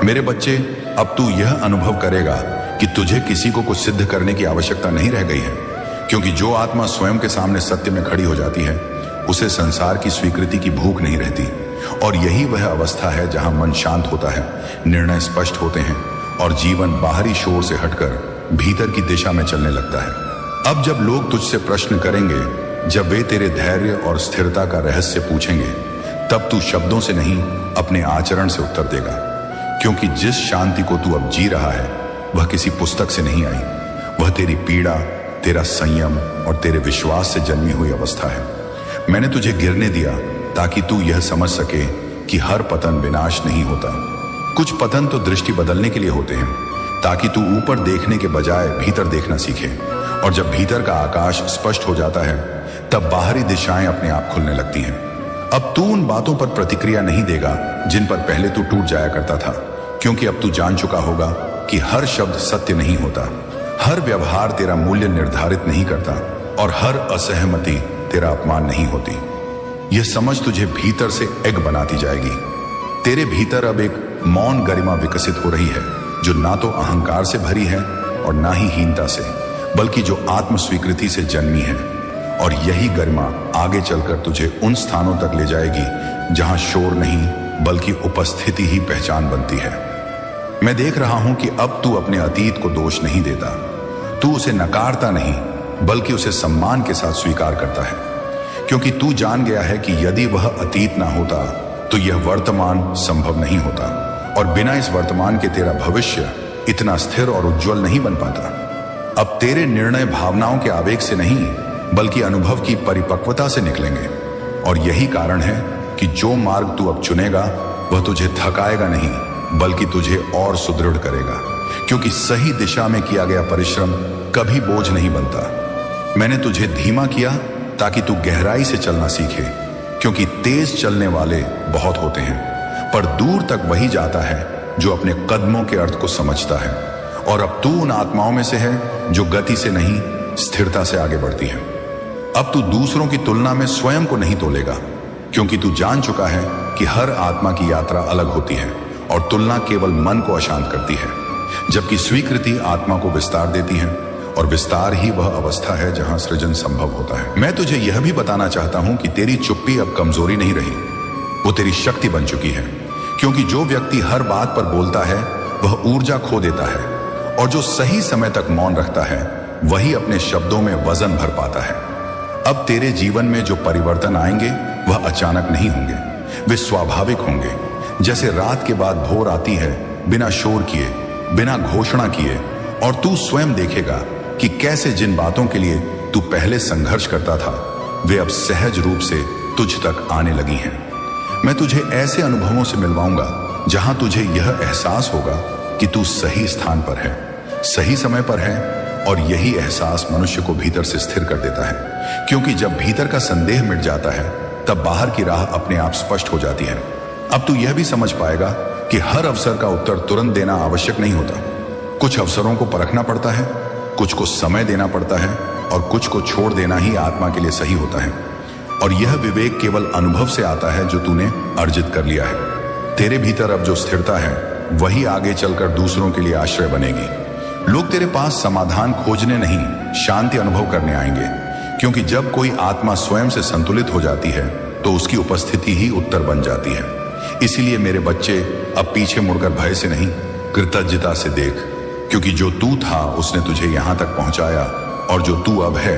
मेरे बच्चे, अब तू यह अनुभव करेगा कि तुझे किसी को कुछ सिद्ध करने की आवश्यकता नहीं रह गई है, क्योंकि जो आत्मा स्वयं के सामने सत्य में खड़ी हो जाती है उसे संसार की स्वीकृति की भूख नहीं रहती। और यही वह अवस्था है जहां मन शांत होता है, निर्णय स्पष्ट होते हैं और जीवन बाहरी शोर से हटकर भीतर की दिशा में चलने लगता है। अब जब लोग तुझसे प्रश्न करेंगे, जब वे तेरे धैर्य और स्थिरता का रहस्य पूछेंगे, तब तू शब्दों से नहीं अपने आचरण से उत्तर देगा, क्योंकि जिस शांति को तू अब जी रहा है वह किसी पुस्तक से नहीं आई, वह तेरी पीड़ा, तेरा संयम और तेरे विश्वास से जन्मी हुई अवस्था है। मैंने तुझे गिरने दिया ताकि तू यह समझ सके कि हर पतन विनाश नहीं होता। कुछ पतन तो दृष्टि बदलने के लिए होते हैं, ताकि तू ऊपर देखने के बजाय भीतर देखना सीखे। और जब भीतर का आकाश स्पष्ट हो जाता है तब बाहरी दिशाएं अपने आप खुलने लगती हैं। अब तू उन बातों पर प्रतिक्रिया नहीं देगा जिन पर पहले तू टूट जाया करता था, क्योंकि अब तू जान चुका होगा कि हर शब्द सत्य नहीं होता, हर व्यवहार तेरा मूल्य निर्धारित नहीं करता और हर असहमति तेरा अपमान नहीं होती। यह समझ तुझे भीतर से एक बनाती जाएगी। तेरे भीतर अब एक मौन गरिमा विकसित हो रही है, जो ना तो अहंकार से भरी है और ना ही हीनता से, बल्कि जो आत्म स्वीकृति से जन्मी है। और यही गरिमा आगे चलकर तुझे उन स्थानों तक ले जाएगी जहां शोर नहीं बल्कि उपस्थिति ही पहचान बनती है। मैं देख रहा हूं कि अब तू अपने अतीत को दोष नहीं देता, तू उसे नकारता नहीं बल्कि उसे सम्मान के साथ स्वीकार करता है, क्योंकि तू जान गया है कि यदि वह अतीत ना होता तो यह वर्तमान संभव नहीं होता, और बिना इस वर्तमान के तेरा भविष्य इतना स्थिर और उज्जवल नहीं बन पाता। अब तेरे निर्णय भावनाओं के आवेग से नहीं बल्कि अनुभव की परिपक्वता से निकलेंगे। और यही कारण है कि जो मार्ग तू अब चुनेगा वह तुझे थकाएगा नहीं बल्कि तुझे और सुदृढ़ करेगा, क्योंकि सही दिशा में किया गया परिश्रम कभी बोझ नहीं बनता। मैंने तुझे धीमा किया ताकि तू गहराई से चलना सीखे, क्योंकि तेज चलने वाले बहुत होते हैं, पर दूर तक वही जाता है जो अपने कदमों के अर्थ को समझता है। और अब तू उन आत्माओं में से है जो गति से नहीं स्थिरता से आगे बढ़ती है। अब तू दूसरों की तुलना में स्वयं को नहीं तोलेगा, क्योंकि तू जान चुका है कि हर आत्मा की यात्रा अलग होती है और तुलना केवल मन को अशांत करती है, जबकि स्वीकृति आत्मा को विस्तार देती है, और विस्तार ही वह अवस्था है जहां सृजन संभव होता है। मैं तुझे यह भी बताना चाहता हूं कि तेरी चुप्पी अब कमजोरी नहीं रही, वो तेरी शक्ति बन चुकी है, क्योंकि जो व्यक्ति हर बात पर बोलता है वह ऊर्जा खो देता है, और जो सही समय तक मौन रखता है वही अपने शब्दों में वजन भर पाता है। अब तेरे जीवन में जो परिवर्तन आएंगे वह अचानक नहीं होंगे, वे स्वाभाविक होंगे। जैसे रात के बाद भोर आती है बिना शोर किए, बिना घोषणा किए, और तू स्वयं देखेगा कि कैसे जिन बातों के लिए तू पहले संघर्ष करता था वे अब सहज रूप से तुझ तक आने लगी हैं। मैं तुझे ऐसे अनुभवों से मिलवाऊंगा जहां तुझे यह एहसास होगा कि तू सही स्थान पर है, सही समय पर है, और यही एहसास मनुष्य को भीतर से स्थिर कर देता है, क्योंकि जब भीतर का संदेह मिट जाता है तब बाहर की राह अपने आप स्पष्ट हो जाती है। अब तू यह भी समझ पाएगा कि हर अवसर का उत्तर तुरंत देना आवश्यक नहीं होता। कुछ अवसरों को परखना पड़ता है, कुछ को समय देना पड़ता है, और कुछ को छोड़ देना ही आत्मा के लिए सही होता है। और यह विवेक केवल अनुभव से आता है जो तूने अर्जित कर लिया है। तेरे भीतर अब जो स्थिरता है वही आगे चलकर दूसरों के लिए आश्रय बनेगी। लोग तेरे पास समाधान खोजने नहीं, शांति अनुभव करने आएंगे, क्योंकि जब कोई आत्मा स्वयं से संतुलित हो जाती है तो उसकी उपस्थिति ही उत्तर बन जाती है। इसीलिए मेरे बच्चे, अब पीछे मुड़कर भय से नहीं कृतज्ञता से देख, क्योंकि जो तू था उसने तुझे यहां तक पहुंचाया, और जो तू अब है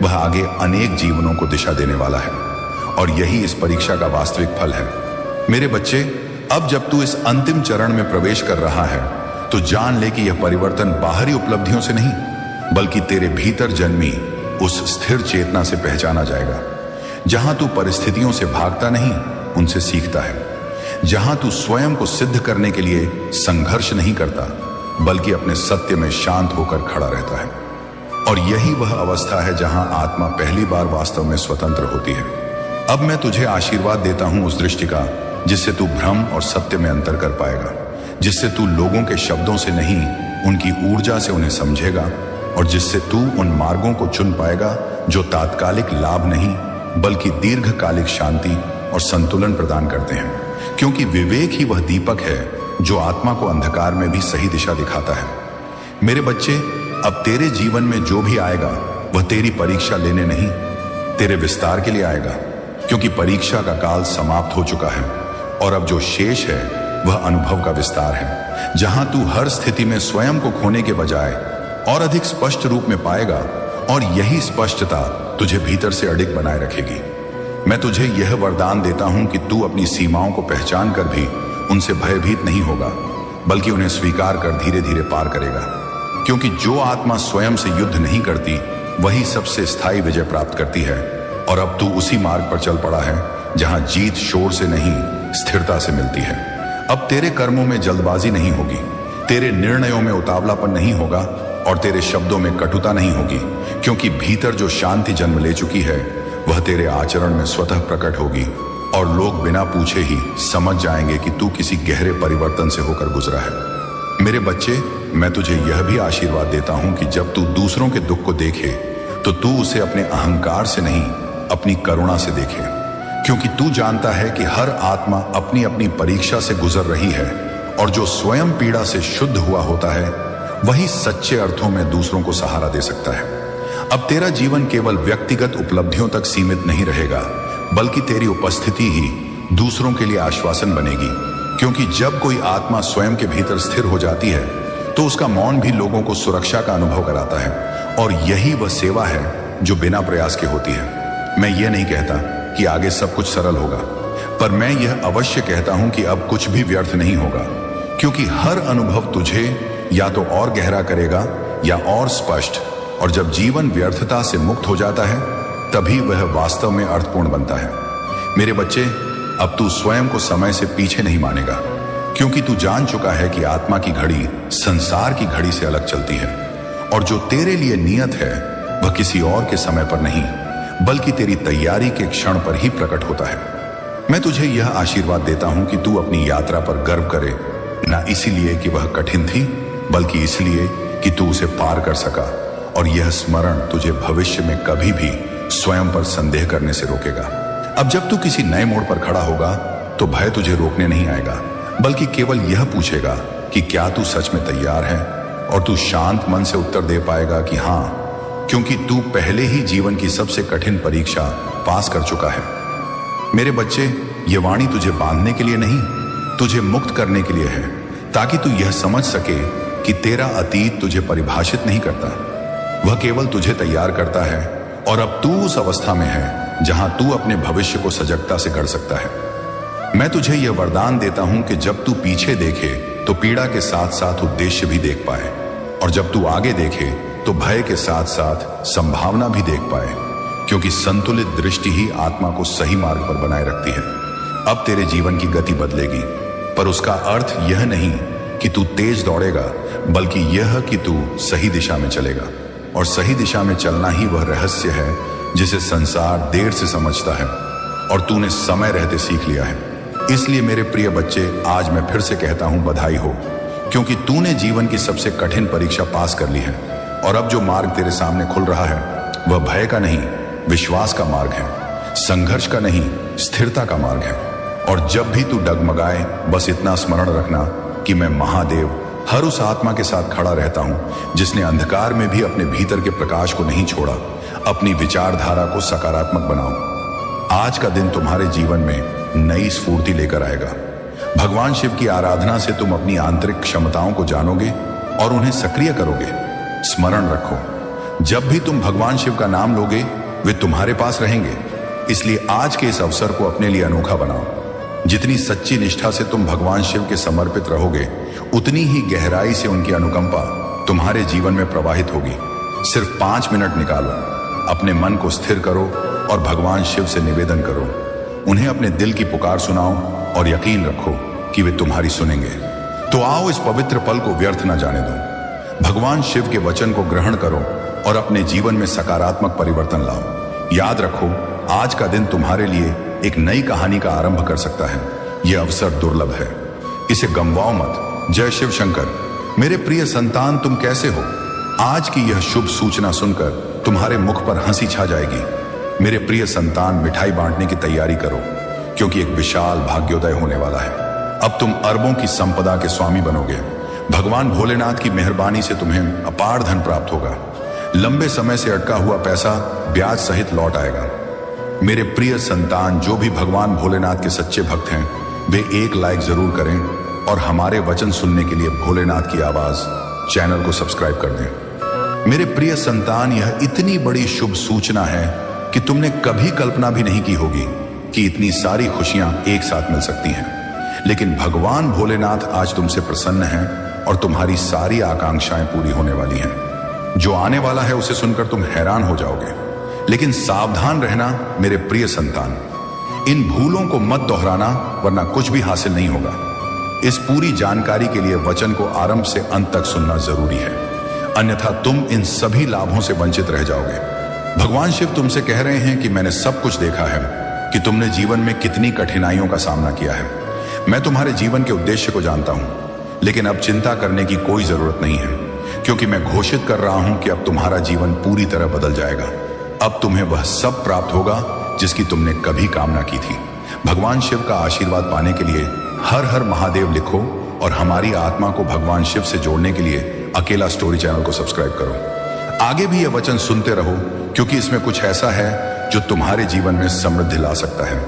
वह आगे अनेक जीवनों को दिशा देने वाला है। और यही इस परीक्षा का वास्तविक फल है। मेरे बच्चे, अब जब तू इस अंतिम चरण में प्रवेश कर रहा है तो जान ले कि यह परिवर्तन बाहरी उपलब्धियों से नहीं बल्कि तेरे भीतर जन्मी उस स्थिर चेतना से पहचाना जाएगा, जहां तू परिस्थितियों से भागता नहीं, उनसे सीखता है। जहां तू स्वयं को सिद्ध करने के लिए संघर्ष नहीं करता बल्कि अपने सत्य में शांत होकर खड़ा रहता है। और यही वह अवस्था है जहां आत्मा पहली बार वास्तव में स्वतंत्र होती है। अब मैं तुझे आशीर्वाद देता हूं उस दृष्टि का जिससे तू भ्रम और सत्य में अंतर कर पाएगा, जिससे तू लोगों के शब्दों से नहीं उनकी ऊर्जा से उन्हें समझेगा, और जिससे तू उन मार्गों को चुन पाएगा जो तात्कालिक लाभ नहीं बल्कि दीर्घकालिक शांति और संतुलन प्रदान करते हैं। क्योंकि विवेक ही वह दीपक है जो आत्मा को अंधकार में भी सही दिशा दिखाता है। मेरे बच्चे, अब तेरे जीवन में जो भी आएगा वह तेरी परीक्षा लेने नहीं, तेरे विस्तार के लिए आएगा, क्योंकि परीक्षा का काल समाप्त हो चुका है और अब जो शेष है वह अनुभव का विस्तार है, जहां तू हर स्थिति में स्वयं को खोने के बजाय और अधिक स्पष्ट रूप में पाएगा, और यही स्पष्टता तुझे भीतर से अडिग बनाए रखेगी। मैं तुझे यह वरदान देता हूं कि तू अपनी सीमाओं को पहचान कर भी उनसे भयभीत नहीं होगा, बल्कि उन्हें स्वीकार कर धीरे धीरे पार करेगा, क्योंकि जो आत्मा स्वयं से युद्ध नहीं करती वही सबसे स्थायी विजय प्राप्त करती है। और अब तू उसी मार्ग पर चल पड़ा है जहां जीत शोर से नहीं, स्थिरता से मिलती है। अब तेरे कर्मों में जल्दबाजी नहीं होगी, तेरे निर्णयों में उतावलापन नहीं होगा और तेरे शब्दों में कटुता नहीं होगी, क्योंकि भीतर जो शांति जन्म ले चुकी है वह तेरे आचरण में स्वतः प्रकट होगी और लोग बिना पूछे ही समझ जाएंगे कि तू किसी गहरे परिवर्तन से होकर गुजरा है। मेरे बच्चे, मैं तुझे यह भी आशीर्वाद देता हूं कि जब तू दूसरों के दुख को देखे तो तू उसे अपने अहंकार से नहीं, अपनी करुणा से देखे, क्योंकि तू जानता है कि हर आत्मा अपनी अपनी परीक्षा से गुजर रही है और जो स्वयं पीड़ा से शुद्ध हुआ होता है वही सच्चे अर्थों में दूसरों को सहारा दे सकता है। अब तेरा जीवन केवल व्यक्तिगत उपलब्धियों तक सीमित नहीं रहेगा, बल्कि तेरी उपस्थिति ही दूसरों के लिए आश्वासन बनेगी, क्योंकि जब कोई आत्मा स्वयं के भीतर स्थिर हो जाती है तो उसका मौन भी लोगों को सुरक्षा का अनुभव कराता है, और यही वह सेवा है जो बिना प्रयास के होती है। मैं ये नहीं कहता कि आगे सब कुछ सरल होगा, पर मैं यह अवश्य कहता हूं कि अब कुछ भी व्यर्थ नहीं होगा, क्योंकि हर अनुभव तुझे या तो और गहरा करेगा या और स्पष्ट, और जब जीवन व्यर्थता से मुक्त हो जाता है तभी वह वास्तव में अर्थपूर्ण बनता है। मेरे बच्चे, अब तू स्वयं को समय से पीछे नहीं मानेगा, क्योंकि तू जान चुका है कि आत्मा की घड़ी संसार की घड़ी से अलग चलती है, और जो तेरे लिए नियत है वह किसी और के समय पर नहीं, बल्कि तेरी तैयारी के क्षण पर ही प्रकट होता है। मैं तुझे यह आशीर्वाद देता हूं कि तू अपनी यात्रा पर गर्व करे, न इसीलिए कि वह कठिन थी, बल्कि इसलिए कि तू उसे पार कर सका, और यह स्मरण तुझे भविष्य में कभी भी स्वयं पर संदेह करने से रोकेगा। अब जब तू किसी नए मोड़ पर खड़ा होगा तो भय तुझे रोकने नहीं आएगा, बल्कि केवल यह पूछेगा कि क्या तू सच में तैयार है, और तू शांत मन से उत्तर दे पाएगा कि हाँ, क्योंकि तू पहले ही जीवन की सबसे कठिन परीक्षा पास कर चुका है। मेरे बच्चे, ये वाणी तुझे बांधने के लिए नहीं, तुझे मुक्त करने के लिए है, ताकि तू यह समझ सके कि तेरा अतीत तुझे परिभाषित नहीं करता, वह केवल तुझे तैयार करता है, और अब तू उस अवस्था में है जहां तू अपने भविष्य को सजगता से गढ़ सकता है। मैं तुझे यह वरदान देता हूं कि जब तू पीछे देखे तो पीड़ा के साथ साथ उद्देश्य भी देख पाए, और जब तू आगे देखे तो भय के साथ साथ संभावना भी देख पाए, क्योंकि संतुलित दृष्टि ही आत्मा को सही मार्ग पर बनाए रखती है। अब तेरे जीवन की गति बदलेगी, पर उसका अर्थ यह नहीं कि तू तेज दौड़ेगा, बल्कि यह कि तू सही दिशा में चलेगा, और सही दिशा में चलना ही वह रहस्य है जिसे संसार देर से समझता है और तूने समय रहते सीख लिया है। इसलिए मेरे प्रिय बच्चे, आज मैं फिर से कहता हूं, बधाई हो, क्योंकि तूने जीवन की सबसे कठिन परीक्षा पास कर ली है, और अब जो मार्ग तेरे सामने खुल रहा है वह भय का नहीं, विश्वास का मार्ग है, संघर्ष का नहीं, स्थिरता का मार्ग है। और जब भी तू डगमगाए, बस इतना स्मरण रखना कि मैं महादेव हर उस आत्मा के साथ खड़ा रहता हूं जिसने अंधकार में भी अपने भीतर के प्रकाश को नहीं छोड़ा। अपनी विचारधारा को सकारात्मक बनाओ। आज का दिन तुम्हारे जीवन में नई स्फूर्ति लेकर आएगा। भगवान शिव की आराधना से तुम अपनी आंतरिक क्षमताओं को जानोगे और उन्हें सक्रिय करोगे। स्मरण रखो, जब भी तुम भगवान शिव का नाम लोगे वे तुम्हारे पास रहेंगे। इसलिए आज के इस अवसर को अपने लिए अनोखा बनाओ। जितनी सच्ची निष्ठा से तुम भगवान शिव के समर्पित रहोगे, उतनी ही गहराई से उनकी अनुकंपा तुम्हारे जीवन में प्रवाहित होगी। सिर्फ 5 मिनट निकालो, अपने मन को स्थिर करो और भगवान शिव से निवेदन करो। उन्हें अपने दिल की पुकार सुनाओ और यकीन रखो कि वे तुम्हारी सुनेंगे। तो आओ इस पवित्र पल को व्यर्थ न जाने दो। भगवान शिव के वचन को ग्रहण करो और अपने जीवन में सकारात्मक परिवर्तन लाओ। याद रखो, आज का दिन तुम्हारे लिए एक नई कहानी का आरंभ कर सकता है। यह अवसर दुर्लभ है, इसे गंवाओ मत। जय शिव शंकर। मेरे प्रिय संतान, तुम कैसे हो? आज की यह शुभ सूचना सुनकर तुम्हारे मुख पर हंसी छा जाएगी। मेरे प्रिय संतान, मिठाई बांटने की तैयारी करो, क्योंकि एक विशाल भाग्योदय होने वाला है। अब तुम अरबों की संपदा के स्वामी बनोगे। भगवान भोलेनाथ की मेहरबानी से तुम्हें अपार धन प्राप्त होगा। लंबे समय से अटका हुआ पैसा ब्याज सहित लौट आएगा। मेरे प्रिय संतान, जो भी भगवान भोलेनाथ के सच्चे भक्त हैं, वे एक लाइक जरूर करें और हमारे वचन सुनने के लिए भोलेनाथ की आवाज चैनल को सब्सक्राइब कर दें। मेरे प्रिय संतान, यह इतनी बड़ी शुभ सूचना है कि तुमने कभी कल्पना भी नहीं की होगी कि इतनी सारी खुशियां एक साथ मिल सकती हैं। लेकिन भगवान भोलेनाथ आज तुमसे प्रसन्न हैं और तुम्हारी सारी आकांक्षाएं पूरी होने वाली हैं। जो आने वाला है उसे सुनकर तुम हैरान हो जाओगे। लेकिन सावधान रहना मेरे प्रिय संतान, इन भूलों को मत दोहराना, वरना कुछ भी हासिल नहीं होगा। इस पूरी जानकारी के लिए वचन को आरंभ से अंत तक सुनना जरूरी है, अन्यथा तुम इन सभी लाभों से वंचित रह जाओगे। भगवान शिव तुमसे कह रहे हैं कि मैंने सब कुछ देखा है कि तुमने जीवन में कितनी कठिनाइयों का सामना किया है। मैं तुम्हारे जीवन के उद्देश्य को जानता हूं, लेकिन अब चिंता करने की कोई जरूरत नहीं है, क्योंकि मैं घोषित कर रहा हूं कि अब तुम्हारा जीवन पूरी तरह बदल जाएगा। अब तुम्हें वह सब प्राप्त होगा जिसकी तुमने कभी कामना की थी। भगवान शिव का आशीर्वाद पाने के लिए हर हर महादेव लिखो और हमारी आत्मा को भगवान शिव से जोड़ने के लिए अकेला स्टोरी चैनल को सब्सक्राइब करो। आगे भी यह वचन सुनते रहो, क्योंकि इसमें कुछ ऐसा है जो तुम्हारे जीवन में समृद्धि ला सकता है।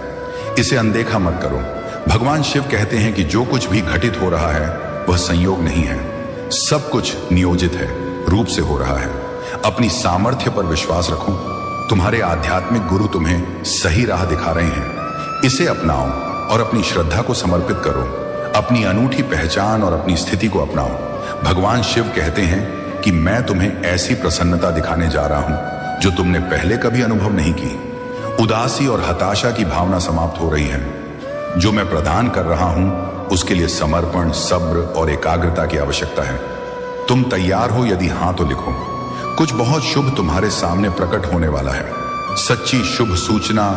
इसे अनदेखा मत करो। भगवान शिव कहते हैं कि जो कुछ भी घटित हो रहा है वह संयोग नहीं है, सब कुछ नियोजित है, रूप से हो रहा है। अपनी सामर्थ्य पर विश्वास रखो। तुम्हारे आध्यात्मिक गुरु तुम्हें सही राह दिखा रहे हैं। इसे अपनाओ और अपनी श्रद्धा को समर्पित करो। अपनी अनूठी पहचान और अपनी स्थिति को अपनाओ। भगवान शिव कहते हैं कि मैं तुम्हें ऐसी प्रसन्नता दिखाने जा रहा हूं जो तुमने पहले कभी अनुभव नहीं की। उदासी और हताशा की भावना समाप्त हो रही है। जो मैं प्रदान कर रहा हूं उसके लिए समर्पण, सब्र और एकाग्रता की आवश्यकता है। तुम तैयार हो? यदि हां तो लिखो। कुछ बहुत शुभ तुम्हारे सामने प्रकट होने वाला है। सच्ची शुभ सूचना,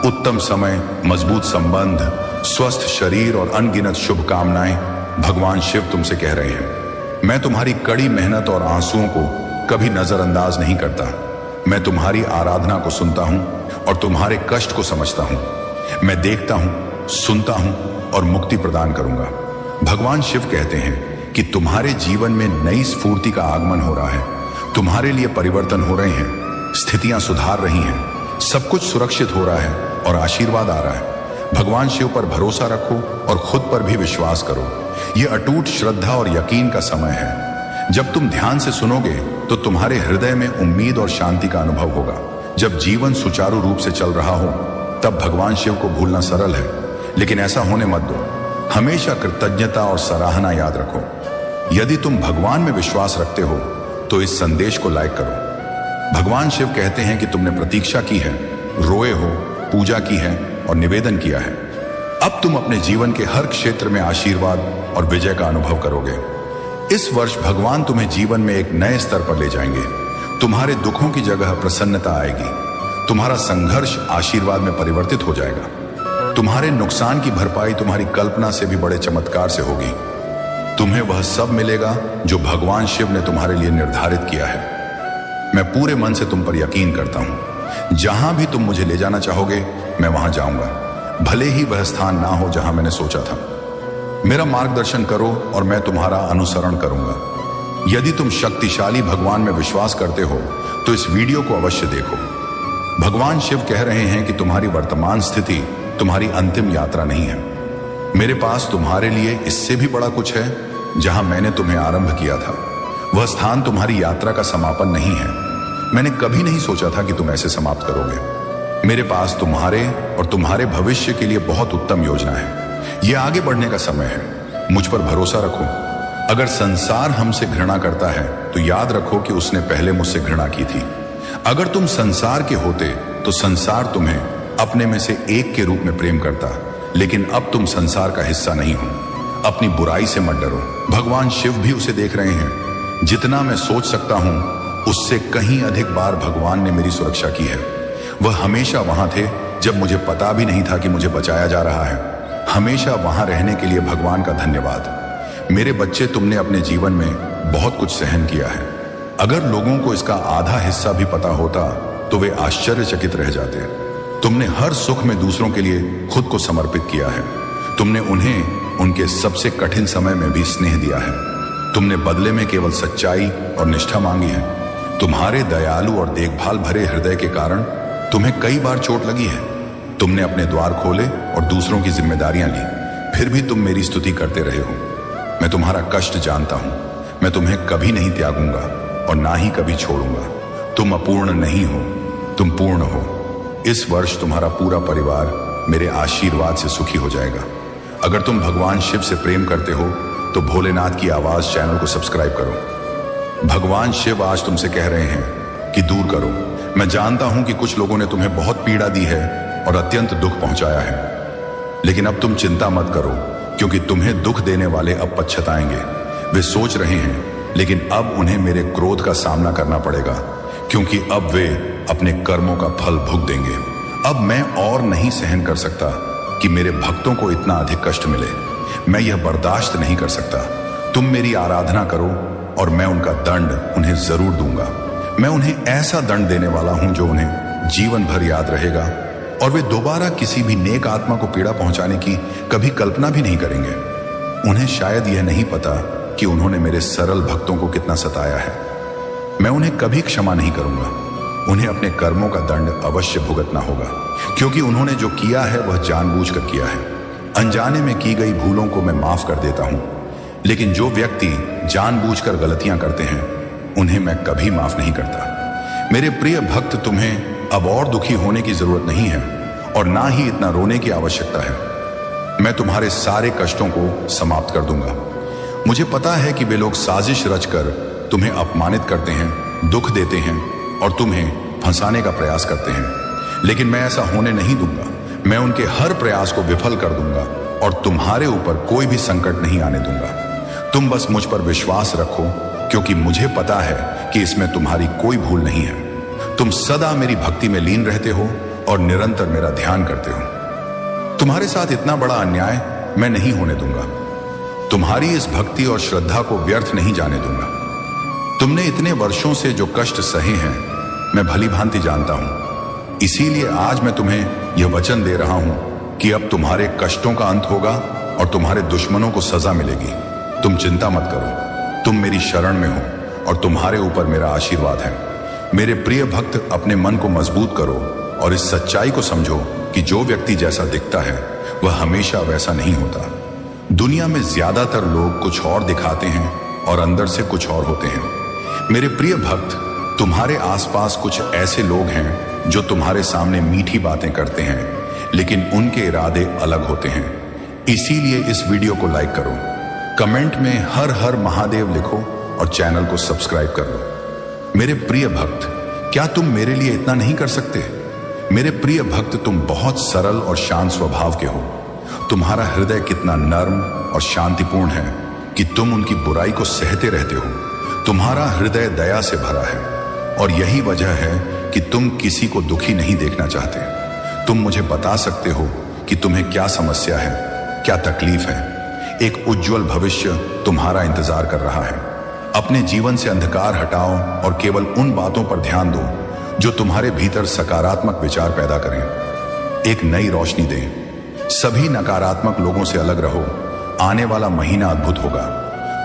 उत्तम समय, मजबूत संबंध, स्वस्थ शरीर और अनगिनत शुभकामनाएं भगवान शिव तुमसे कह रहे हैं। मैं तुम्हारी कड़ी मेहनत और आंसुओं को कभी नजरअंदाज नहीं करता। मैं तुम्हारी आराधना को सुनता हूं और तुम्हारे कष्ट को समझता हूं। मैं देखता हूं, सुनता हूं और मुक्ति प्रदान करूंगा। भगवान शिव कहते हैं कि तुम्हारे जीवन में नई स्फूर्ति का आगमन हो रहा है। तुम्हारे लिए परिवर्तन हो रहे हैं, स्थितियां सुधार रही हैं, सब कुछ सुरक्षित हो रहा है और आशीर्वाद आ रहा है। भगवान शिव पर भरोसा रखो और खुद पर भी विश्वास करो। यह अटूट श्रद्धा और यकीन का समय है। जब तुम ध्यान से सुनोगे तो तुम्हारे हृदय में उम्मीद और शांति का अनुभव होगा। जब जीवन सुचारू रूप से चल रहा हो तब भगवान शिव को भूलना सरल है, लेकिन ऐसा होने मत दो। हमेशा कृतज्ञता और सराहना याद रखो। यदि तुम भगवान में विश्वास रखते हो तो इस संदेश को लाइक करो। भगवान शिव कहते हैं कि तुमने प्रतीक्षा की है, रोए हो, पूजा की है और निवेदन किया है। अब तुम अपने जीवन के हर क्षेत्र में आशीर्वाद और विजय का अनुभव करोगे। इस वर्ष भगवान तुम्हें जीवन में एक नए स्तर पर ले जाएंगे। तुम्हारे दुखों की जगह प्रसन्नता आएगी। तुम्हारा संघर्ष आशीर्वाद में परिवर्तित हो जाएगा। तुम्हारे नुकसान की भरपाई तुम्हारी कल्पना से भी बड़े चमत्कार से होगी। तुम्हें वह सब मिलेगा जो भगवान शिव ने तुम्हारे लिए निर्धारित किया है। मैं पूरे मन से तुम पर यकीन करता हूं। जहां भी तुम मुझे ले जाना चाहोगे मैं वहां जाऊंगा, भले ही वह स्थान ना हो जहां मैंने सोचा था। मेरा मार्गदर्शन करो और मैं तुम्हारा अनुसरण करूंगा। यदि तुम शक्तिशाली भगवान में विश्वास करते हो तो इस वीडियो को अवश्य देखो। भगवान शिव कह रहे हैं कि तुम्हारी वर्तमान स्थिति तुम्हारी अंतिम यात्रा नहीं है। मेरे पास तुम्हारे लिए इससे भी बड़ा कुछ है। जहां मैंने तुम्हें आरंभ किया था वह स्थान तुम्हारी यात्रा का समापन नहीं है। मैंने कभी नहीं सोचा था कि तुम ऐसे समाप्त करोगे। मेरे पास तुम्हारे और तुम्हारे भविष्य के लिए बहुत उत्तम योजना है। यह आगे बढ़ने का समय है। मुझ पर भरोसा रखो। अगर संसार हमसे घृणा करता है तो याद रखो कि उसने पहले मुझसे घृणा की थी। अगर तुम संसार के होते तो संसार तुम्हें अपने में से एक के रूप में प्रेम करता, लेकिन अब तुम संसार का हिस्सा नहीं हो। अपनी बुराई से मत डरो। भगवान शिव भी उसे देख रहे हैं। जितना मैं सोच सकता हूं उससे कहीं अधिक बार भगवान ने मेरी सुरक्षा की है। वह हमेशा वहां थे जब मुझे पता भी नहीं था कि मुझे बचाया जा रहा है। हमेशा वहां रहने के लिए भगवान का धन्यवाद। मेरे बच्चे, तुमने अपने जीवन में बहुत कुछ सहन किया है। अगर लोगों को इसका आधा हिस्सा भी पता होता तो वे आश्चर्यचकित रह जाते। तुमने हर सुख में दूसरों के लिए खुद को समर्पित किया है। तुमने उन्हें उनके सबसे कठिन समय में भी स्नेह दिया है। तुमने बदले में केवल सच्चाई और निष्ठा मांगी है। तुम्हारे दयालु और देखभाल भरे हृदय के कारण तुम्हें कई बार चोट लगी है। तुमने अपने द्वार खोले और दूसरों की जिम्मेदारियां ली, फिर भी तुम मेरी स्तुति करते रहे हो। मैं तुम्हारा कष्ट जानता हूं। मैं तुम्हें कभी नहीं त्यागूंगा और ना ही कभी छोड़ूंगा। तुम अपूर्ण नहीं हो, तुम पूर्ण हो। इस वर्ष तुम्हारा पूरा परिवार मेरे आशीर्वाद से सुखी हो जाएगा। अगर तुम भगवान शिव से प्रेम करते हो तो भोलेनाथ की आवाज चैनल को सब्सक्राइब करो। भगवान शिव आज तुमसे कह रहे हैं कि दूर करो। मैं जानता हूं कि कुछ लोगों ने तुम्हें बहुत पीड़ा दी है और अत्यंत दुख पहुंचाया है, लेकिन अब तुम चिंता मत करो, क्योंकि तुम्हें दुख देने वाले अब पछताएंगे। वे सोच रहे हैं, लेकिन अब उन्हें मेरे क्रोध का सामना करना पड़ेगा, क्योंकि अब वे अपने कर्मों का फल भुगत देंगे। अब मैं और नहीं सहन कर सकता कि मेरे भक्तों को इतना अधिक कष्ट मिले। मैं यह बर्दाश्त नहीं कर सकता। तुम मेरी आराधना करो और मैं उनका दंड उन्हें जरूर दूंगा। मैं उन्हें ऐसा दंड देने वाला हूं जो उन्हें जीवन भर याद रहेगा और वे दोबारा किसी भी नेक आत्मा को पीड़ा पहुंचाने की कभी कल्पना भी नहीं करेंगे। उन्हें शायद यह नहीं पता कि उन्होंने मेरे सरल भक्तों को कितना सताया है। मैं उन्हें कभी क्षमा नहीं करूंगा। उन्हें अपने कर्मों का दंड अवश्य भुगतना होगा, क्योंकि उन्होंने जो किया है वह जानबूझकर किया है। अनजाने में की गई भूलों को मैं माफ कर देता हूं, लेकिन जो व्यक्ति जानबूझकर गलतियां करते हैं उन्हें मैं कभी माफ नहीं करता। मेरे प्रिय भक्त, तुम्हें अब और दुखी होने की जरूरत नहीं है और ना ही इतना रोने की आवश्यकता है। मैं तुम्हारे सारे कष्टों को समाप्त कर दूंगा। मुझे पता है कि वे लोग साजिश रचकर तुम्हें अपमानित करते हैं, दुख देते हैं और तुम्हें फंसाने का प्रयास करते हैं, लेकिन मैं ऐसा होने नहीं दूंगा। मैं उनके हर प्रयास को विफल कर दूंगा और तुम्हारे ऊपर कोई भी संकट नहीं आने दूंगा। तुम बस मुझ पर विश्वास रखो, क्योंकि मुझे पता है कि इसमें तुम्हारी कोई भूल नहीं है। तुम सदा मेरी भक्ति में लीन रहते हो और निरंतर मेरा ध्यान करते हो। तुम्हारे साथ इतना बड़ा अन्याय मैं नहीं होने दूंगा। तुम्हारी इस भक्ति और श्रद्धा को व्यर्थ नहीं जाने दूंगा। तुमने इतने वर्षों से जो कष्ट सहे हैं मैं भली भांति जानता हूं। इसीलिए आज मैं तुम्हें यह वचन दे रहा हूं कि अब तुम्हारे कष्टों का अंत होगा और तुम्हारे दुश्मनों को सजा मिलेगी। तुम चिंता मत करो, तुम मेरी शरण में हो और तुम्हारे ऊपर मेरा आशीर्वाद है। मेरे प्रिय भक्त, अपने मन को मजबूत करो और इस सच्चाई को समझो कि जो व्यक्ति जैसा दिखता है वह हमेशा वैसा नहीं होता। दुनिया में ज्यादातर लोग कुछ और दिखाते हैं और अंदर से कुछ और होते हैं। मेरे प्रिय भक्त, तुम्हारे आसपास कुछ ऐसे लोग हैं जो तुम्हारे सामने मीठी बातें करते हैं, लेकिन उनके इरादे अलग होते हैं। इसीलिए इस वीडियो को लाइक करो, कमेंट में हर हर महादेव लिखो और चैनल को सब्सक्राइब कर लो। मेरे प्रिय भक्त, क्या तुम मेरे लिए इतना नहीं कर सकते? मेरे प्रिय भक्त, तुम बहुत सरल और शांत स्वभाव के हो। तुम्हारा हृदय कितना नर्म और शांतिपूर्ण है कि तुम उनकी बुराई को सहते रहते हो। तुम्हारा हृदय दया से भरा है और यही वजह है कि तुम किसी को दुखी नहीं देखना चाहते। तुम मुझे बता सकते हो कि तुम्हें क्या समस्या है, क्या तकलीफ है। एक उज्जवल भविष्य तुम्हारा इंतजार कर रहा है। अपने जीवन से अंधकार हटाओ और केवल उन बातों पर ध्यान दो जो तुम्हारे भीतर सकारात्मक विचार पैदा करें, एक नई रोशनी दें। सभी नकारात्मक लोगों से अलग रहो। आने वाला महीना अद्भुत होगा।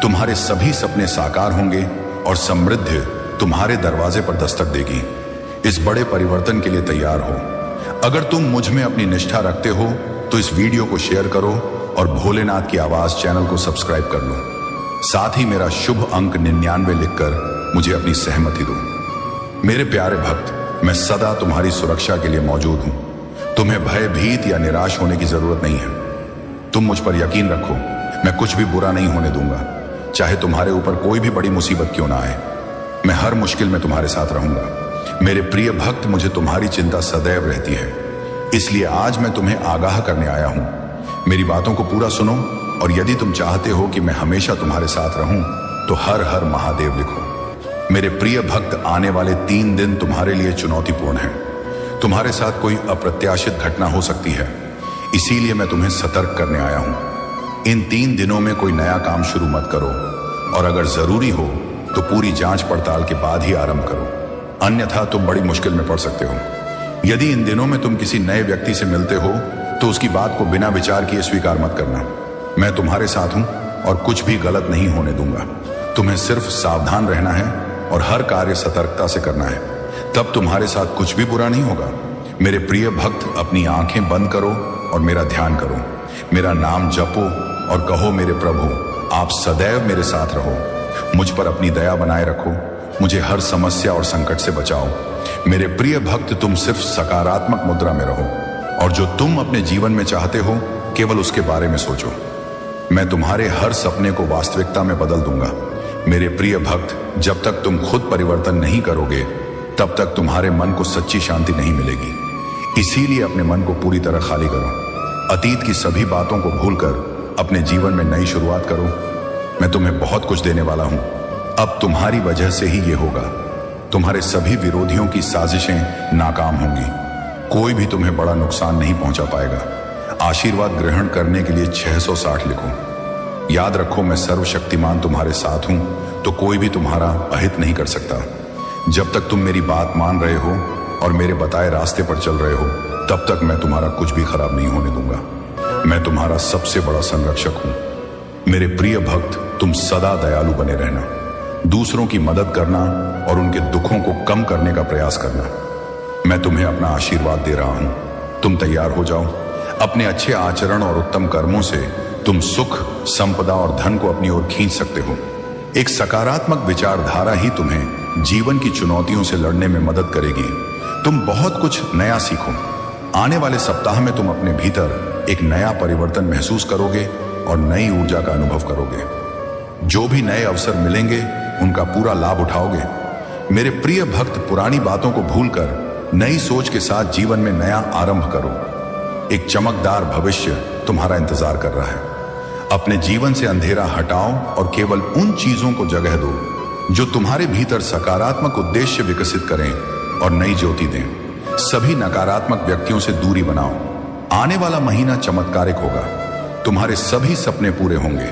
तुम्हारे सभी सपने साकार होंगे और समृद्धि तुम्हारे दरवाजे पर दस्तक देगी। इस बड़े परिवर्तन के लिए तैयार हो। अगर तुम मुझ में अपनी निष्ठा रखते हो तो इस वीडियो को शेयर करो और भोलेनाथ की आवाज चैनल को सब्सक्राइब कर लो। साथ ही मेरा शुभ अंक 99 लिखकर मुझे अपनी सहमति दो। मेरे प्यारे भक्त, मैं सदा तुम्हारी सुरक्षा के लिए मौजूद हूं। तुम्हें भयभीत या निराश होने की जरूरत नहीं है। तुम मुझ पर यकीन रखो, मैं कुछ भी बुरा नहीं होने दूंगा। चाहे तुम्हारे ऊपर कोई भी बड़ी मुसीबत क्यों ना आए, मैं हर मुश्किल में तुम्हारे साथ रहूंगा। मेरे प्रिय भक्त, मुझे तुम्हारी चिंता सदैव रहती है, इसलिए आज मैं तुम्हें आगाह करने आया हूं। मेरी बातों को पूरा सुनो और यदि तुम चाहते हो कि मैं हमेशा तुम्हारे साथ रहूं तो हर हर महादेव लिखो। मेरे प्रिय भक्त, आने वाले 3 दिन तुम्हारे लिए चुनौतीपूर्ण हैं। तुम्हारे साथ कोई अप्रत्याशित घटना हो सकती है, इसीलिए मैं तुम्हें सतर्क करने आया हूं। इन 3 दिनों में कोई नया काम शुरू मत करो और अगर जरूरी हो तो पूरी जांच पड़ताल के बाद ही आरंभ करो, अन्यथा तुम बड़ी मुश्किल में पड़ सकते हो। यदि इन दिनों में तुम किसी नए व्यक्ति से मिलते हो तो उसकी बात को बिना विचार किए स्वीकार मत करना। मैं तुम्हारे साथ हूं और कुछ भी गलत नहीं होने दूंगा। तुम्हें सिर्फ सावधान रहना है और हर कार्य सतर्कता से करना है, तब तुम्हारे साथ कुछ भी बुरा नहीं होगा। मेरे प्रिय भक्त, अपनी आंखें बंद करो और मेरा ध्यान करो। मेरा नाम जपो और कहो, मेरे प्रभु आप सदैव मेरे साथ रहो। मुझ पर अपनी दया बनाए रखो, मुझे हर समस्या और संकट से बचाओ। मेरे प्रिय भक्त, तुम सिर्फ सकारात्मक मुद्रा में रहो और जो तुम अपने जीवन में चाहते हो केवल उसके बारे में सोचो। मैं तुम्हारे हर सपने को वास्तविकता में बदल दूंगा। मेरे प्रिय भक्त, जब तक तुम खुद परिवर्तन नहीं करोगे तब तक तुम्हारे मन को सच्ची शांति नहीं मिलेगी। इसीलिए अपने मन को पूरी तरह खाली करो। अतीत की सभी बातों को भूलकर अपने जीवन में नई शुरुआत करो। मैं तुम्हें बहुत कुछ देने वाला हूं। अब तुम्हारी वजह से ही ये होगा। तुम्हारे सभी विरोधियों की साजिशें नाकाम होंगी। कोई भी तुम्हें बड़ा नुकसान नहीं पहुंचा पाएगा। आशीर्वाद ग्रहण करने के लिए 660 लिखो। याद रखो, मैं सर्वशक्तिमान तुम्हारे साथ हूं, तो कोई भी तुम्हारा अहित नहीं कर सकता। जब तक तुम मेरी बात मान रहे हो और मेरे बताए रास्ते पर चल रहे हो, तब तक मैं तुम्हारा कुछ भी खराब नहीं होने दूंगा। मैं तुम्हारा सबसे बड़ा संरक्षक हूं। मेरे प्रिय भक्त, तुम सदा दयालु बने रहना, दूसरों की मदद करना और उनके दुखों को कम करने का प्रयास करना। मैं तुम्हें अपना आशीर्वाद दे रहा हूं। तुम तैयार हो जाओ। अपने अच्छे आचरण और उत्तम कर्मों से तुम सुख, संपदा और धन को अपनी ओर खींच सकते हो। एक सकारात्मक विचारधारा ही तुम्हें जीवन की चुनौतियों से लड़ने में मदद करेगी। तुम बहुत कुछ नया सीखो। आने वाले सप्ताह में तुम अपने भीतर एक नया परिवर्तन महसूस करोगे और नई ऊर्जा का अनुभव करोगे। जो भी नए अवसर मिलेंगे उनका पूरा लाभ उठाओगे। मेरे प्रिय भक्त, पुरानी बातों को भूलकर नई सोच के साथ जीवन में नया आरंभ करो। एक चमकदार भविष्य तुम्हारा इंतजार कर रहा है। अपने जीवन से अंधेरा हटाओ और केवल उन चीजों को जगह दो जो तुम्हारे भीतर सकारात्मक उद्देश्य विकसित करें और नई ज्योति दें। सभी नकारात्मक व्यक्तियों से दूरी बनाओ। आने वाला महीना चमत्कारिक होगा। तुम्हारे सभी सपने पूरे होंगे।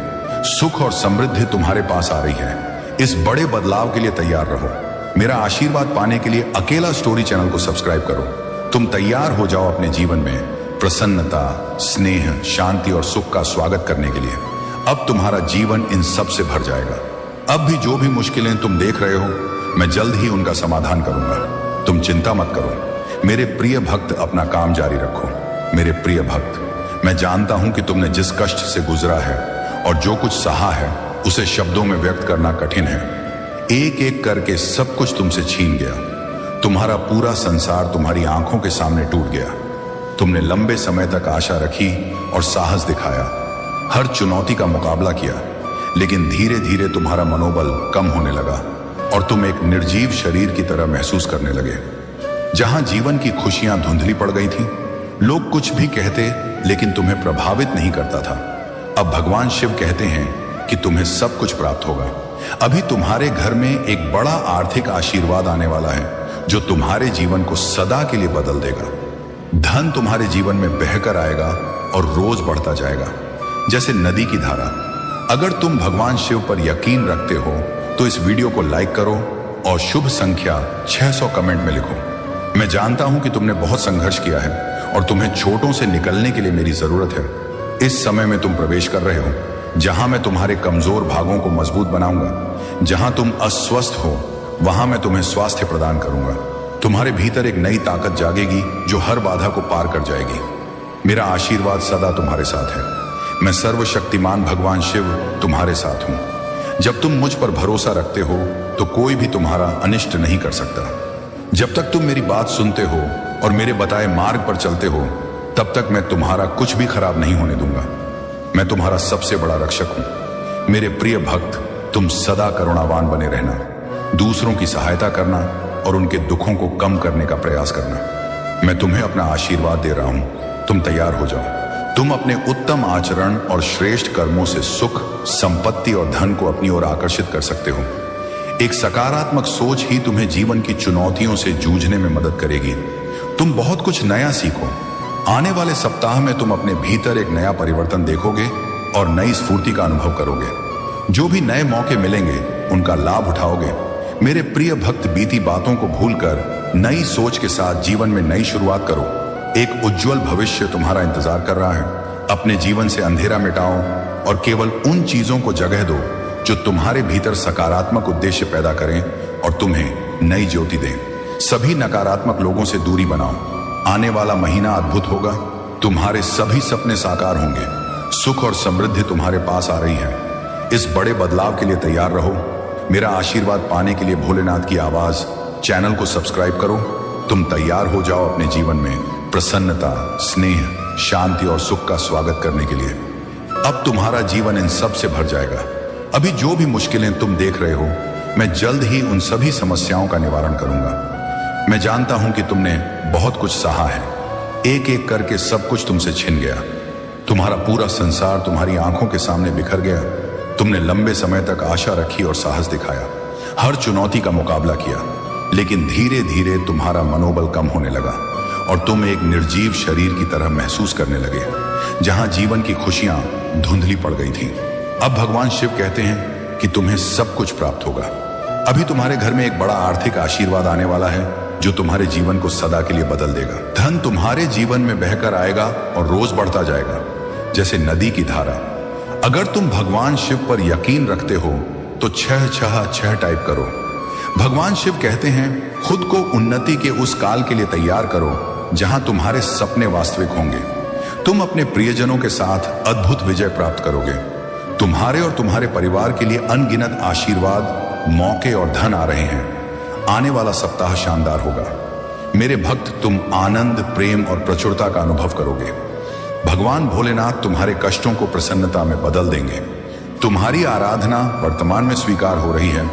सुख और समृद्धि तुम्हारे पास आ रही है। इस बड़े बदलाव के लिए तैयार रहो। मेरा आशीर्वाद पाने के लिए अकेला स्टोरी चैनल को सब्सक्राइब करो। तुम तैयार हो जाओ अपने जीवन में प्रसन्नता, स्नेह, शांति और सुख का स्वागत करने के लिए। अब तुम्हारा जीवन इन सब से भर जाएगा। अब भी जो भी मुश्किलें तुम देख रहे हो, मैं जल्द ही उनका समाधान करूंगा। तुम चिंता मत करो। मेरे प्रिय भक्त, अपना काम जारी रखो। मेरे प्रिय भक्त, मैं जानता हूं कि तुमने जिस कष्ट से गुजरा है और जो कुछ सहा है उसे शब्दों में व्यक्त करना कठिन है। एक एक करके सब कुछ तुमसे छीन गया। तुम्हारा पूरा संसार तुम्हारी आंखों के सामने टूट गया। तुमने लंबे समय तक आशा रखी और साहस दिखाया, हर चुनौती का मुकाबला किया, लेकिन धीरे धीरे तुम्हारा मनोबल कम होने लगा और तुम एक निर्जीव शरीर की तरह महसूस करने लगे। जहां जीवन की खुशियां धुंधली पड़ गई थी, लोग कुछ भी कहते लेकिन तुम्हें प्रभावित नहीं करता था। अब भगवान शिव कहते हैं कि तुम्हें सब कुछ प्राप्त होगा। अभी तुम्हारे घर में एक बड़ा आर्थिक आशीर्वाद आने वाला है जो तुम्हारे जीवन को सदा के लिए बदल देगा। धन तुम्हारे जीवन में बहकर आएगा और रोज बढ़ता जाएगा जैसे नदी की धारा। अगर तुम भगवान शिव पर यकीन रखते हो तो इस वीडियो को लाइक करो और शुभ संख्या 600 कमेंट में लिखो। मैं जानता हूं कि तुमने बहुत संघर्ष किया है और तुम्हें छोटों से निकलने के लिए मेरी जरूरत है। इस समय में तुम प्रवेश कर रहे हो जहां मैं तुम्हारे कमजोर भागों को मजबूत बनाऊंगा। जहां तुम अस्वस्थ हो वहां मैं तुम्हें स्वास्थ्य प्रदान करूंगा। तुम्हारे भीतर एक नई ताकत जागेगी जो हर बाधा को पार कर जाएगी। मेरा आशीर्वाद सदा तुम्हारे साथ है। मैं सर्वशक्तिमान भगवान शिव तुम्हारे साथ हूं। जब तुम मुझ पर भरोसा रखते हो तो कोई भी तुम्हारा अनिष्ट नहीं कर सकता। जब तक तुम मेरी बात सुनते हो और मेरे बताए मार्ग पर चलते हो, तब तक मैं तुम्हारा कुछ भी खराब नहीं होने दूंगा। मैं तुम्हारा सबसे बड़ा रक्षक हूं। मेरे प्रिय भक्त, तुम सदा करुणावान बने रहना, दूसरों की सहायता करना और उनके दुखों को कम करने का प्रयास करना। मैं तुम्हें अपना आशीर्वाद दे रहा हूं। तुम तैयार हो जाओ। तुम अपने उत्तम आचरण और श्रेष्ठ कर्मों से सुख, संपत्ति और धन को अपनी ओर आकर्षित कर सकते हो। एक सकारात्मक सोच ही तुम्हें जीवन की चुनौतियों से जूझने में मदद करेगी। तुम बहुत कुछ नया सीखो। आने वाले सप्ताह में तुम अपने भीतर एक नया परिवर्तन देखोगे और नई स्फूर्ति का अनुभव करोगे। जो भी नए मौके मिलेंगे उनका लाभ उठाओगे। मेरे प्रिय भक्त, बीती बातों को भूलकर नई सोच के साथ जीवन में नई शुरुआत करो। एक उज्जवल भविष्य तुम्हारा इंतजार कर रहा है। अपने जीवन से अंधेरा मिटाओ और केवल उन चीजों को जगह दो जो तुम्हारे भीतर सकारात्मक उद्देश्य पैदा करें और तुम्हें नई ज्योति दें। सभी नकारात्मक लोगों से दूरी बनाओ। आने वाला महीना अद्भुत होगा। तुम्हारे सभी सपने साकार होंगे। सुख और समृद्धि तुम्हारे पास आ रही है। इस बड़े बदलाव के लिए तैयार रहो। मेरा आशीर्वाद पाने के लिए भोलेनाथ की आवाज चैनल को सब्सक्राइब करो। तुम तैयार हो जाओ अपने जीवन में प्रसन्नता, स्नेह, शांति और सुख का स्वागत करने के लिए। अब तुम्हारा जीवन इन सब से भर जाएगा। अभी जो भी मुश्किलें तुम देख रहे हो, मैं जल्द ही उन सभी समस्याओं का निवारण करूंगा। मैं जानता हूं कि तुमने बहुत कुछ सहा है। एक एक करके सब कुछ तुमसे छिन गया। तुम्हारा पूरा संसार तुम्हारी आंखों के सामने बिखर गया। तुमने लंबे समय तक आशा रखी और साहस दिखाया। हर चुनौती का मुकाबला किया, लेकिन धीरे धीरे तुम्हारा मनोबल कम होने लगा और तुम एक निर्जीव शरीर की तरह महसूस करने लगे, जहां जीवन की खुशियां धुंधली पड़ गई थीं। अब भगवान शिव कहते हैं कि तुम्हें सब कुछ प्राप्त होगा। अभी तुम्हारे घर में एक बड़ा आर्थिक आशीर्वाद आने वाला है जो तुम्हारे जीवन को सदा के लिए बदल देगा। धन तुम्हारे जीवन में बहकर आएगा और रोज बढ़ता जाएगा, जैसे नदी की धारा। अगर तुम भगवान शिव पर यकीन रखते हो तो 666 टाइप करो। भगवान शिव कहते हैं, खुद को उन्नति के उस काल के लिए तैयार करो जहां तुम्हारे सपने वास्तविक होंगे। तुम अपने प्रियजनों के साथ अद्भुत विजय प्राप्त करोगे। तुम्हारे और तुम्हारे परिवार के लिए अनगिनत आशीर्वाद, मौके और धन आ रहे हैं। आने वाला सप्ताह शानदार होगा। मेरे भक्त, तुम आनंद, प्रेम और प्रचुरता का अनुभव करोगे। भगवान भोलेनाथ तुम्हारे कष्टों को प्रसन्नता में बदल देंगे। तुम्हारी आराधना वर्तमान में स्वीकार हो रही है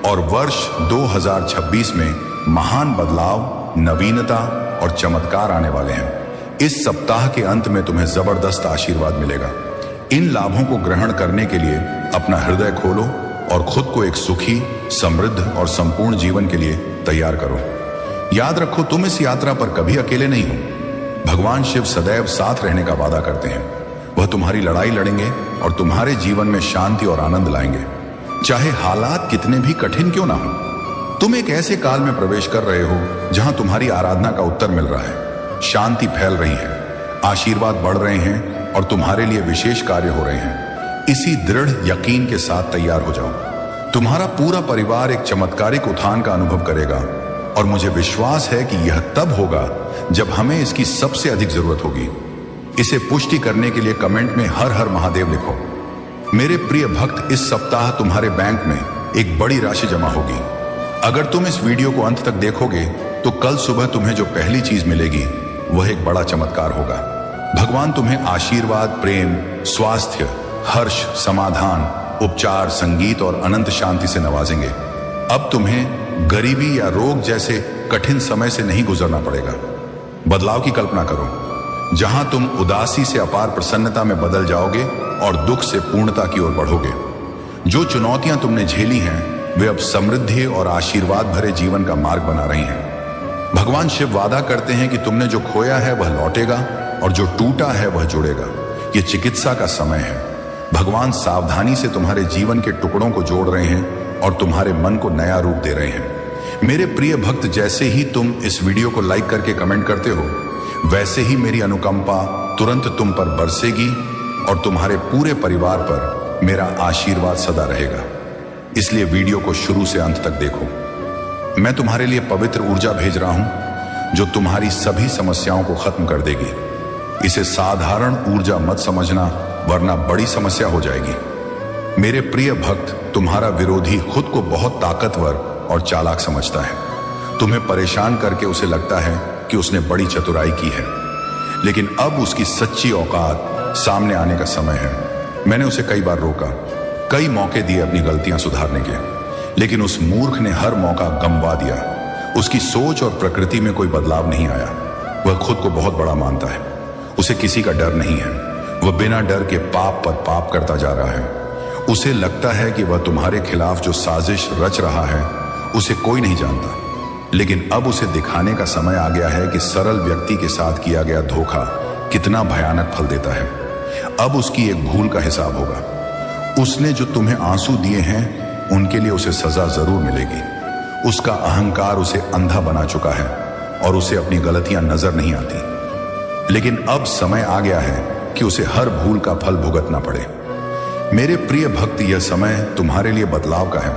और वर्ष 2026 में महान बदलाव, नवीनता और चमत्कार आने वाले हैं। इस सप्ताह के अंत में तुम्हें जबरदस्त आशीर्वाद मिलेगा। इन लाभों को ग्रहण करने के लिए अपना हृदय खोलो और खुद को एक सुखी, समृद्ध और संपूर्ण जीवन के लिए तैयार करो। याद रखो, तुम इस यात्रा पर कभी अकेले नहीं हो। भगवान शिव सदैव साथ रहने का वादा करते हैं। वह तुम्हारी लड़ाई लड़ेंगे और तुम्हारे जीवन में शांति और आनंद लाएंगे, चाहे हालात कितने भी कठिन क्यों ना हो। तुम एक ऐसे काल में प्रवेश कर रहे हो जहां तुम्हारी आराधना का उत्तर मिल रहा है, शांति फैल रही है, आशीर्वाद बढ़ रहे हैं और तुम्हारे लिए विशेष कार्य हो रहे हैं। इसी दृढ़ यकीन के साथ तैयार हो जाओ। तुम्हारा पूरा परिवार एक चमत्कारिक उत्थान का अनुभव करेगा और मुझे विश्वास है कि यह तब होगा जब हमें इसकी सबसे अधिक जरूरत होगी। इसे पुष्टि करने के लिए कमेंट में हर हर महादेव लिखो। मेरे प्रिय भक्त, इस सप्ताह तुम्हारे बैंक में एक बड़ी राशि जमा होगी। अगर तुम इस वीडियो को अंत तक देखोगे तो कल सुबह तुम्हें जो पहली चीज मिलेगी वह एक बड़ा चमत्कार होगा। भगवान तुम्हें आशीर्वाद, प्रेम, स्वास्थ्य, हर्ष, समाधान, उपचार, संगीत और अनंत शांति से नवाजेंगे। अब तुम्हें गरीबी या रोग जैसे कठिन समय से नहीं गुजरना पड़ेगा। बदलाव की कल्पना करो, जहां तुम उदासी से अपार प्रसन्नता में बदल जाओगे और दुख से पूर्णता की ओर बढ़ोगे। जो चुनौतियां तुमने झेली हैं वे अब समृद्धि और आशीर्वाद भरे जीवन का मार्ग बना रही हैं। भगवान शिव वादा करते हैं कि तुमने जो खोया है वह लौटेगा और जो टूटा है वह जुड़ेगा। ये चिकित्सा का समय है। भगवान सावधानी से तुम्हारे जीवन के टुकड़ों को जोड़ रहे हैं और तुम्हारे मन को नया रूप दे रहे हैं। मेरे प्रिय भक्त, जैसे ही तुम इस वीडियो को लाइक करके कमेंट करते हो, वैसे ही मेरी अनुकंपा तुरंत तुम पर बरसेगी और तुम्हारे पूरे परिवार पर मेरा आशीर्वाद सदा रहेगा। इसलिए वीडियो को शुरू से अंत तक देखो। मैं तुम्हारे लिए पवित्र ऊर्जा भेज रहा हूं जो तुम्हारी सभी समस्याओं को खत्म कर देगी। इसे साधारण ऊर्जा मत समझना, वरना बड़ी समस्या हो जाएगी। मेरे प्रिय भक्त, तुम्हारा विरोधी खुद को बहुत ताकतवर और चालाक समझता है। तुम्हें परेशान करके उसे लगता है कि उसने बड़ी चतुराई की है, लेकिन अब उसकी सच्ची औकात सामने आने का समय है। मैंने उसे कई बार रोका, कई मौके दिए अपनी गलतियां सुधारने के, लेकिन उस मूर्ख ने हर मौका गंवा दिया। उसकी सोच और प्रकृति में कोई बदलाव नहीं आया। वह खुद को बहुत बड़ा मानता है। उसे किसी का डर नहीं है। वह बिना डर के पाप पर पाप करता जा रहा है। उसे लगता है कि वह तुम्हारे खिलाफ जो साजिश रच रहा है उसे कोई नहीं जानता, लेकिन अब उसे दिखाने का समय आ गया है कि सरल व्यक्ति के साथ किया गया धोखा कितना भयानक फल देता है। अब उसकी एक भूल का हिसाब होगा। उसने जो तुम्हें आंसू दिए हैं उनके लिए उसे सजा जरूर मिलेगी। उसका अहंकार उसे अंधा बना चुका है और उसे अपनी गलतियां नजर नहीं आती। लेकिन अब समय आ गया है कि उसे हर भूल का फल भुगतना पड़े। मेरे प्रिय भक्त, यह समय तुम्हारे लिए बदलाव का है।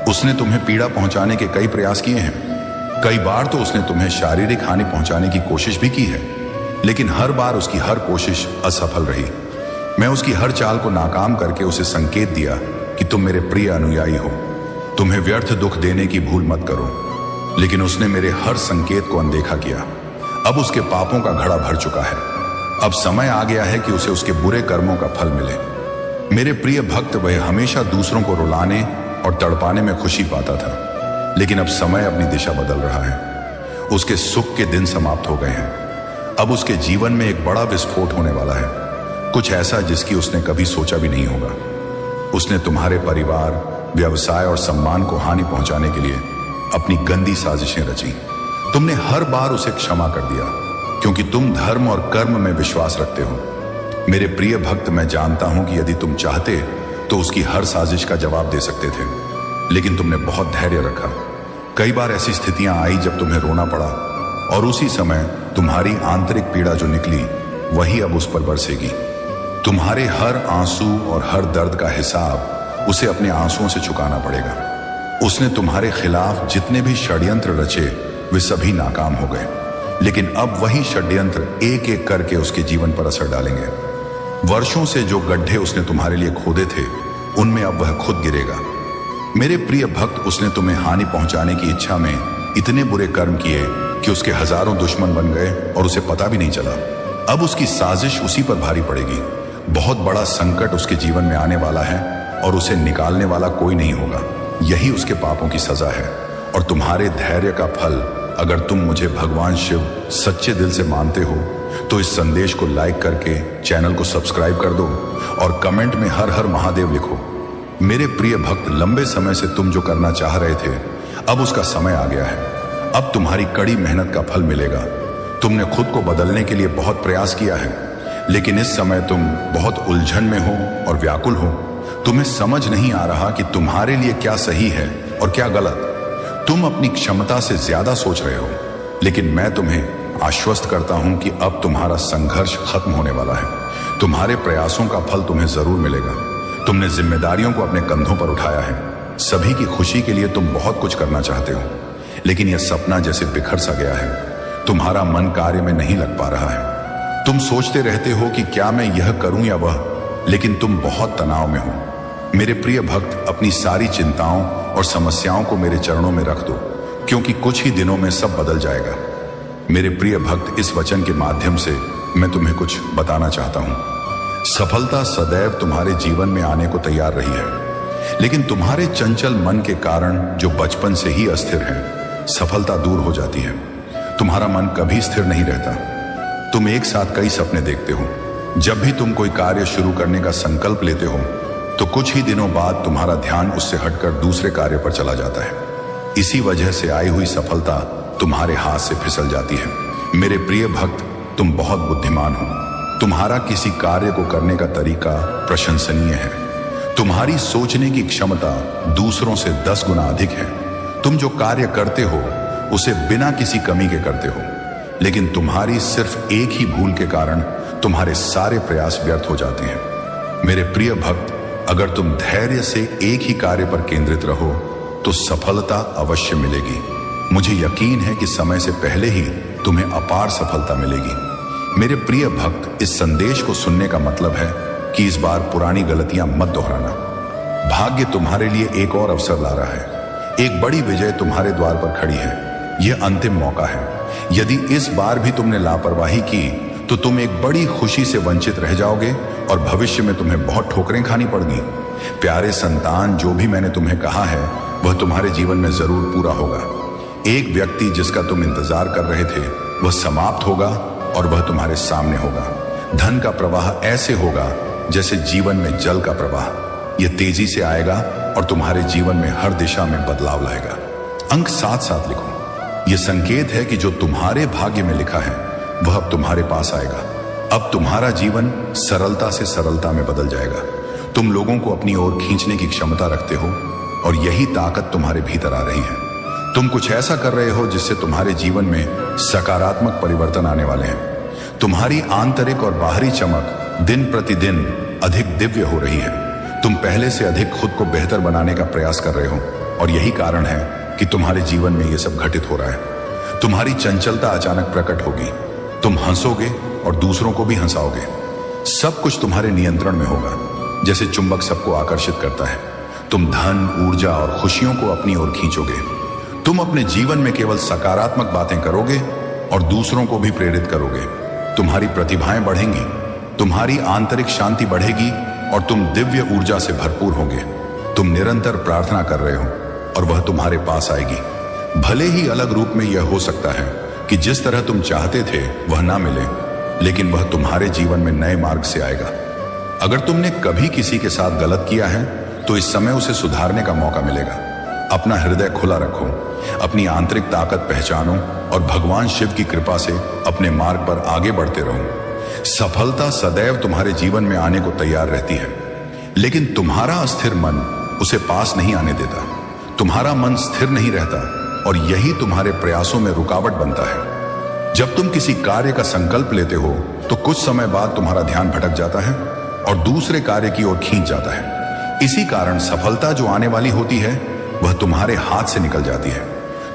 उसने तुम्हें पीड़ा पहुंचाने के कई प्रयास किए हैं। कई बार तो उसने तुम्हें शारीरिक हानि पहुंचाने की कोशिश भी की है, लेकिन हर बार उसकी हर कोशिश असफल रही। मैं उसकी हर चाल को नाकाम करके उसे संकेत दिया कि तुम मेरे प्रिय अनुयायी हो, तुम्हें व्यर्थ दुख देने की भूल मत करो। लेकिन उसने मेरे हर संकेत को अनदेखा किया। अब उसके पापों का घड़ा भर चुका है। अब समय आ गया है कि उसे उसके बुरे कर्मों का फल मिले। मेरे प्रिय भक्त, वह हमेशा दूसरों को रुलाने और तड़पाने में खुशी पाता था, लेकिन अब समय अपनी दिशा बदल रहा है। उसके सुख के दिन समाप्त हो गए हैं। अब उसके जीवन में एक बड़ा विस्फोट होने वाला है, कुछ ऐसा जिसकी उसने कभी सोचा भी नहीं होगा। उसने तुम्हारे परिवार, व्यवसाय और सम्मान को हानि पहुंचाने के लिए अपनी गंदी साजिशें रची। तुमने हर बार उसे क्षमा कर दिया, क्योंकि तुम धर्म और कर्म में विश्वास रखते हो। मेरे प्रिय भक्त, मैं जानता हूं कि यदि तुम चाहते तो उसकी हर साजिश का जवाब दे सकते थे, लेकिन तुमने बहुत धैर्य रखा। कई बार ऐसी स्थितियां आई जब तुम्हें रोना पड़ा, और उसी समय तुम्हारी आंतरिक पीड़ा जो निकली वही अब उस पर बरसेगी। तुम्हारे हर आंसू और हर दर्द का हिसाब उसे अपने आंसुओं से चुकाना पड़ेगा। उसने तुम्हारे खिलाफ जितने भी षड्यंत्र रचे वे सभी नाकाम हो गए, लेकिन अब वही षड्यंत्र एक एक करके उसके जीवन पर असर डालेंगे। वर्षों से जो गड्ढे उसने तुम्हारे लिए खोदे थे, उनमें अब वह खुद गिरेगा। मेरे प्रिय भक्त, उसने तुम्हें हानि पहुंचाने की इच्छा में इतने बुरे कर्म किए कि उसके हजारों दुश्मन बन गए और उसे पता भी नहीं चला। अब उसकी साजिश उसी पर भारी पड़ेगी। बहुत बड़ा संकट उसके जीवन में आने वाला है और उसे निकालने वाला कोई नहीं होगा। यही उसके पापों की सजा है और तुम्हारे धैर्य का फल। अगर तुम मुझे भगवान शिव सच्चे दिल से मानते हो तो इस संदेश को लाइक करके चैनल को सब्सक्राइब कर दो और कमेंट में हर हर महादेव लिखो। मेरे प्रिय भक्त, लंबे समय से तुम जो करना चाह रहे थे, अब उसका समय आ गया है। अब तुम्हारी कड़ी मेहनत का फल मिलेगा। तुमने खुद को बदलने के लिए बहुत प्रयास किया है, लेकिन इस समय तुम बहुत उलझन में हो और व्याकुल हो। तुम्हें समझ नहीं आ रहा कि तुम्हारे लिए क्या सही है और क्या गलत। तुम अपनी क्षमता से ज्यादा सोच रहे हो, लेकिन मैं तुम्हें आश्वस्त करता हूं कि अब तुम्हारा संघर्ष खत्म होने वाला है। तुम्हारे प्रयासों का फल तुम्हें जरूर मिलेगा। तुमने जिम्मेदारियों को अपने कंधों पर उठाया है। सभी की खुशी के लिए तुम बहुत कुछ करना चाहते हो, लेकिन यह सपना जैसे बिखर सा गया है। तुम्हारा मन कार्य में नहीं लग पा रहा है। तुम सोचते रहते हो कि क्या मैं यह करूं या वह, लेकिन तुम बहुत तनाव में हो। मेरे प्रिय भक्त, अपनी सारी चिंताओं और समस्याओं को मेरे चरणों में रख दो, क्योंकि कुछ ही दिनों में सब बदल जाएगा। मेरे प्रिय भक्त, इस वचन के माध्यम से मैं तुम्हें कुछ बताना चाहता हूं। सफलता सदैव तुम्हारे जीवन में आने को तैयार रही है, लेकिन तुम्हारे चंचल मन के कारण, जो बचपन से ही अस्थिर है, सफलता दूर हो जाती है। तुम्हारा मन कभी स्थिर नहीं रहता। तुम एक साथ कई सपने देखते हो। जब भी तुम कोई कार्य शुरू करने का संकल्प लेते हो तो कुछ ही दिनों बाद तुम्हारा ध्यान उससे हटकर दूसरे कार्य पर चला जाता है। इसी वजह से आई हुई सफलता तुम्हारे हाथ से फिसल जाती है। मेरे प्रिय भक्त, तुम बहुत बुद्धिमान हो। तुम्हारा किसी कार्य को करने का तरीका प्रशंसनीय है। तुम्हारी सोचने की क्षमता दूसरों से 10 गुना अधिक है। तुम जो कार्य करते हो उसे बिना किसी कमी के करते हो, लेकिन तुम्हारी सिर्फ एक ही भूल के कारण तुम्हारे सारे प्रयास व्यर्थ हो जाते हैं। मेरे प्रिय भक्त, अगर तुम धैर्य से एक ही कार्य पर केंद्रित रहो तो सफलता अवश्य मिलेगी। मुझे यकीन है कि समय से पहले ही तुम्हें अपार सफलता मिलेगी। मेरे प्रिय भक्त, इस संदेश को सुनने का मतलब है कि इस बार पुरानी गलतियां मत दोहराना। भाग्य तुम्हारे लिए एक और अवसर ला रहा है। एक बड़ी विजय तुम्हारे द्वार पर खड़ी है। यह अंतिम मौका है। यदि इस बार भी तुमने लापरवाही की तो तुम एक बड़ी खुशी से वंचित रह जाओगे और भविष्य में तुम्हें बहुत ठोकरें खानी पड़गी। प्यारे संतान, जो भी मैंने तुम्हें कहा है वह तुम्हारे जीवन में जरूर पूरा होगा। एक व्यक्ति जिसका तुम इंतजार कर रहे थे वह समाप्त होगा और वह तुम्हारे सामने होगा। धन का प्रवाह ऐसे होगा जैसे जीवन में जल का प्रवाह। यह तेजी से आएगा और तुम्हारे जीवन में हर दिशा में बदलाव लाएगा। अंक 7-7 लिखो। यह संकेत है कि जो तुम्हारे भाग्य में लिखा है वह अब तुम्हारे पास आएगा। अब तुम्हारा जीवन सरलता से सरलता में बदल जाएगा। तुम लोगों को अपनी ओर खींचने की क्षमता रखते हो और यही ताकत तुम्हारे भीतर आ रही है। तुम कुछ ऐसा कर रहे हो जिससे तुम्हारे जीवन में सकारात्मक परिवर्तन आने वाले हैं। तुम्हारी आंतरिक और बाहरी चमक दिन प्रतिदिन अधिक दिव्य हो रही है। तुम पहले से अधिक खुद को बेहतर बनाने का प्रयास कर रहे हो और यही कारण है कि तुम्हारे जीवन में यह सब घटित हो रहा है। तुम्हारी चंचलता अचानक प्रकट होगी। तुम हंसोगे और दूसरों को भी हंसाओगे। सब कुछ तुम्हारे नियंत्रण में होगा, जैसे चुंबक सबको आकर्षित करता है। तुम धन, ऊर्जा और खुशियों को अपनी ओर खींचोगे। तुम अपने जीवन में केवल सकारात्मक बातें करोगे और दूसरों को भी प्रेरित करोगे। तुम्हारी प्रतिभाएं बढ़ेंगी, तुम्हारी आंतरिक शांति बढ़ेगी और तुम दिव्य ऊर्जा से भरपूर होगे। तुम निरंतर प्रार्थना कर रहे हो और वह तुम्हारे पास आएगी। भले ही अलग रूप में यह हो सकता है कि जिस तरह तुम चाहते थे वह ना मिले, लेकिन वह तुम्हारे जीवन में नए मार्ग से आएगा। अगर तुमने कभी किसी के साथ गलत किया है तो इस समय उसे सुधारने का मौका मिलेगा। अपना हृदय खुला रखो, अपनी आंतरिक ताकत पहचानो और भगवान शिव की कृपा से अपने मार्ग पर आगे बढ़ते रहो। सफलता सदैव तुम्हारे जीवन में आने को तैयार रहती है, लेकिन तुम्हारा अस्थिर मन उसे पास नहीं आने देता। तुम्हारा मन स्थिर नहीं रहता और यही तुम्हारे प्रयासों में रुकावट बनता है। जब तुम किसी कार्य का संकल्प लेते हो तो कुछ समय बाद तुम्हारा ध्यान भटक जाता है और दूसरे कार्य की ओर खींच जाता है। इसी कारण सफलता जो आने वाली होती है वह तुम्हारे हाथ से निकल जाती है।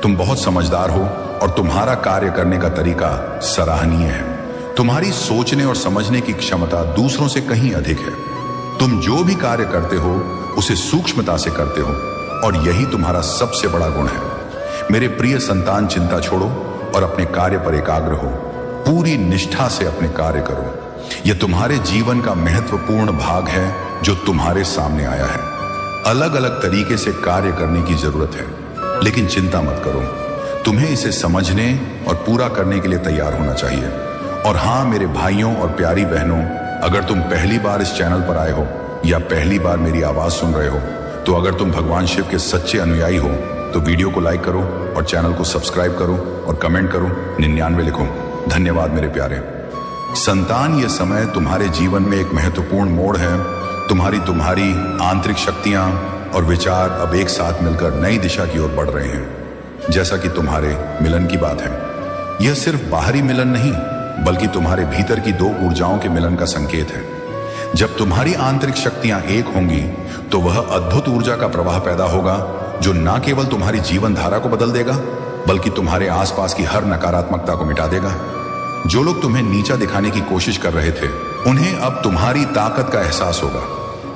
तुम बहुत समझदार हो और तुम्हारा कार्य करने का तरीका सराहनीय है। तुम्हारी सोचने और समझने की क्षमता दूसरों से कहीं अधिक है। तुम जो भी कार्य करते हो उसे सूक्ष्मता से करते हो और यही तुम्हारा सबसे बड़ा गुण है। मेरे प्रिय संतान, चिंता छोड़ो और अपने कार्य पर एकाग्र हो। पूरी निष्ठा से अपने कार्य करो। यह तुम्हारे जीवन का महत्वपूर्ण भाग है जो तुम्हारे सामने आया है। अलग अलग तरीके से कार्य करने की जरूरत है, लेकिन चिंता मत करो। तुम्हें इसे समझने और पूरा करने के लिए तैयार होना चाहिए। और हाँ मेरे भाइयों और प्यारी बहनों, अगर तुम पहली बार इस चैनल पर आए हो या पहली बार मेरी आवाज सुन रहे हो, तो अगर तुम भगवान शिव के सच्चे अनुयायी हो तो वीडियो को लाइक करो और चैनल को सब्सक्राइब करो और कमेंट करो 99 लिखो। धन्यवाद मेरे प्यारे संतान। यह समय तुम्हारे जीवन में एक महत्वपूर्ण मोड़ है। तुम्हारी आंतरिक शक्तियां और विचार अब एक साथ मिलकर नई दिशा की ओर बढ़ रहे हैं। जैसा कि तुम्हारे मिलन की बात है, यह सिर्फ बाहरी मिलन नहीं बल्कि तुम्हारे भीतर की दो ऊर्जाओं के मिलन का संकेत है। जब तुम्हारी आंतरिक शक्तियां एक होंगी तो वह अद्भुत ऊर्जा का प्रवाह पैदा होगा जो न केवल तुम्हारी जीवन धारा को बदल देगा बल्कि तुम्हारे आसपास की हर नकारात्मकता को मिटा देगा। जो लोग तुम्हें नीचा दिखाने की कोशिश कर रहे थे, उन्हें अब तुम्हारी ताकत का एहसास होगा।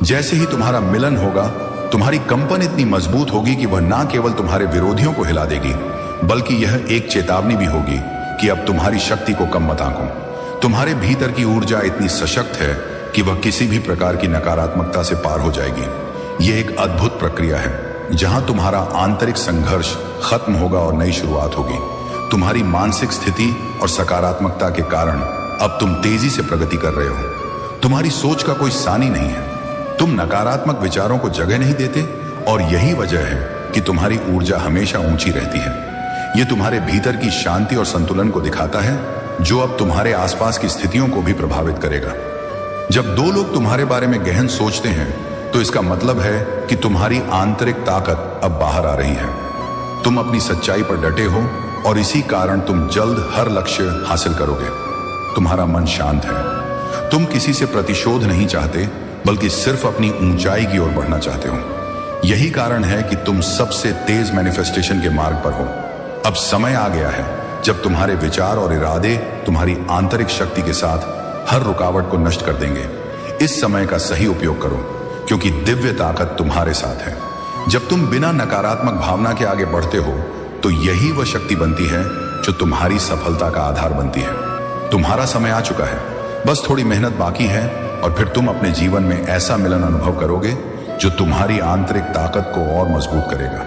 जैसे ही तुम्हारा मिलन होगा, तुम्हारी कंपन इतनी मजबूत होगी कि वह न केवल तुम्हारे विरोधियों को हिला देगी बल्कि यह एक चेतावनी भी होगी कि अब तुम्हारी शक्ति को कम मत आंको। तुम्हारे भीतर की ऊर्जा इतनी सशक्त है कि वह किसी भी प्रकार की नकारात्मकता से पार हो जाएगी। यह एक अद्भुत प्रक्रिया है जहां तुम्हारा आंतरिक संघर्ष खत्म होगा और नई शुरुआत होगी। तुम्हारी मानसिक स्थिति और सकारात्मकता के कारण अब तुम तेजी से प्रगति कर रहे हो। तुम्हारी सोच का कोई सानी नहीं है। तुम नकारात्मक विचारों को जगह नहीं देते और यही वजह है कि तुम्हारी ऊर्जा हमेशा ऊंची रहती है। यह तुम्हारे भीतर की शांति और संतुलन को दिखाता है जो अब तुम्हारे आसपास की स्थितियों को भी प्रभावित करेगा। जब दो लोग तुम्हारे बारे में गहन सोचते हैं तो इसका मतलब है कि तुम्हारी आंतरिक ताकत अब बाहर आ रही है। तुम अपनी सच्चाई पर डटे हो और इसी कारण तुम जल्द हर लक्ष्य हासिल करोगे। तुम्हारा मन शांत है। तुम किसी से प्रतिशोध नहीं चाहते बल्कि सिर्फ अपनी ऊंचाई की ओर बढ़ना चाहते हो। यही कारण है कि तुम सबसे तेज मैनिफेस्टेशन के मार्ग पर हो। अब समय आ गया है जब तुम्हारे विचार और इरादे तुम्हारी आंतरिक शक्ति के साथ हर रुकावट को नष्ट कर देंगे। इस समय का सही उपयोग करो क्योंकि दिव्य ताकत तुम्हारे साथ है। जब तुम बिना नकारात्मक भावना के आगे बढ़ते हो तो यही वह शक्ति बनती है जो तुम्हारी सफलता का आधार बनती है। तुम्हारा समय आ चुका है, बस थोड़ी मेहनत बाकी है और फिर तुम अपने जीवन में ऐसा मिलन अनुभव करोगे जो तुम्हारी आंतरिक ताकत को और मजबूत करेगा।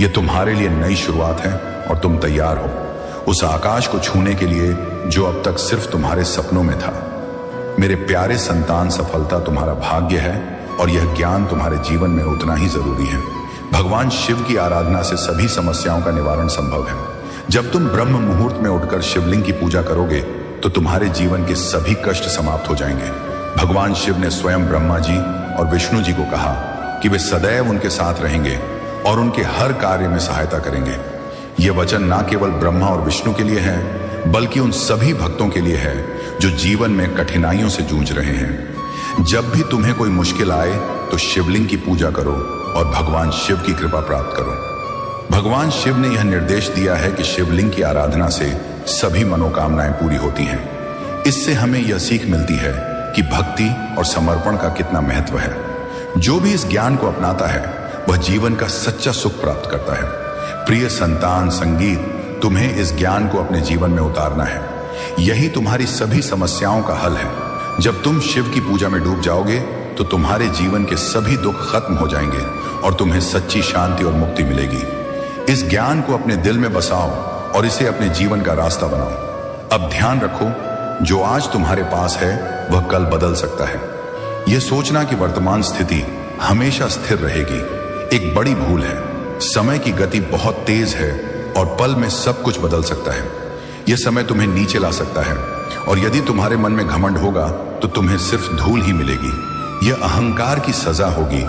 यह तुम्हारे लिए नई शुरुआत है और तुम तैयार हो उस आकाश को छूने के लिए जो अब तक सिर्फ तुम्हारे सपनों में था। मेरे प्यारे संतान, सफलता तुम्हारा भाग्य है और यह ज्ञान तुम्हारे जीवन में उतना ही जरूरी है। भगवान शिव की आराधना से सभी समस्याओं का निवारण संभव है। जब तुम ब्रह्म मुहूर्त में उठकर शिवलिंग की पूजा करोगे तो तुम्हारे जीवन के सभी कष्ट समाप्त हो जाएंगे। भगवान शिव ने स्वयं ब्रह्मा जी और विष्णु जी को कहा कि वे सदैव उनके साथ रहेंगे और उनके हर कार्य में सहायता करेंगे। ये वचन न केवल ब्रह्मा और विष्णु के लिए है बल्कि उन सभी भक्तों के लिए है जो जीवन में कठिनाइयों से जूझ रहे हैं। जब भी तुम्हें कोई मुश्किल आए तो शिवलिंग की पूजा करो और भगवान शिव की कृपा प्राप्त करो। भगवान शिव ने यह निर्देश दिया है कि शिवलिंग की आराधना से सभी मनोकामनाएं पूरी होती हैं। इससे हमें यह सीख मिलती है कि भक्ति और समर्पण का कितना महत्व है। जो भी इस ज्ञान को अपनाता है वह जीवन का सच्चा सुख प्राप्त करता है। प्रिय संतान संगीत, तुम्हें इस ज्ञान को अपने जीवन में उतारना है। यही तुम्हारी सभी समस्याओं का हल है। जब तुम शिव की पूजा में डूब जाओगे तो तुम्हारे जीवन के सभी दुख खत्म हो जाएंगे और तुम्हें सच्ची शांति और मुक्ति मिलेगी। इस ज्ञान को अपने दिल में बसाओ और इसे अपने जीवन का रास्ता बनाओ। अब ध्यान रखो, जो आज तुम्हारे पास है वह कल बदल सकता है। यह सोचना कि वर्तमान स्थिति हमेशा स्थिर रहेगी एक बड़ी भूल है। समय की गति बहुत तेज है और पल में सब कुछ बदल सकता है। यह समय तुम्हें नीचे ला सकता है और यदि तुम्हारे मन में घमंड होगा तो तुम्हें सिर्फ धूल ही मिलेगी। यह अहंकार की सजा होगी,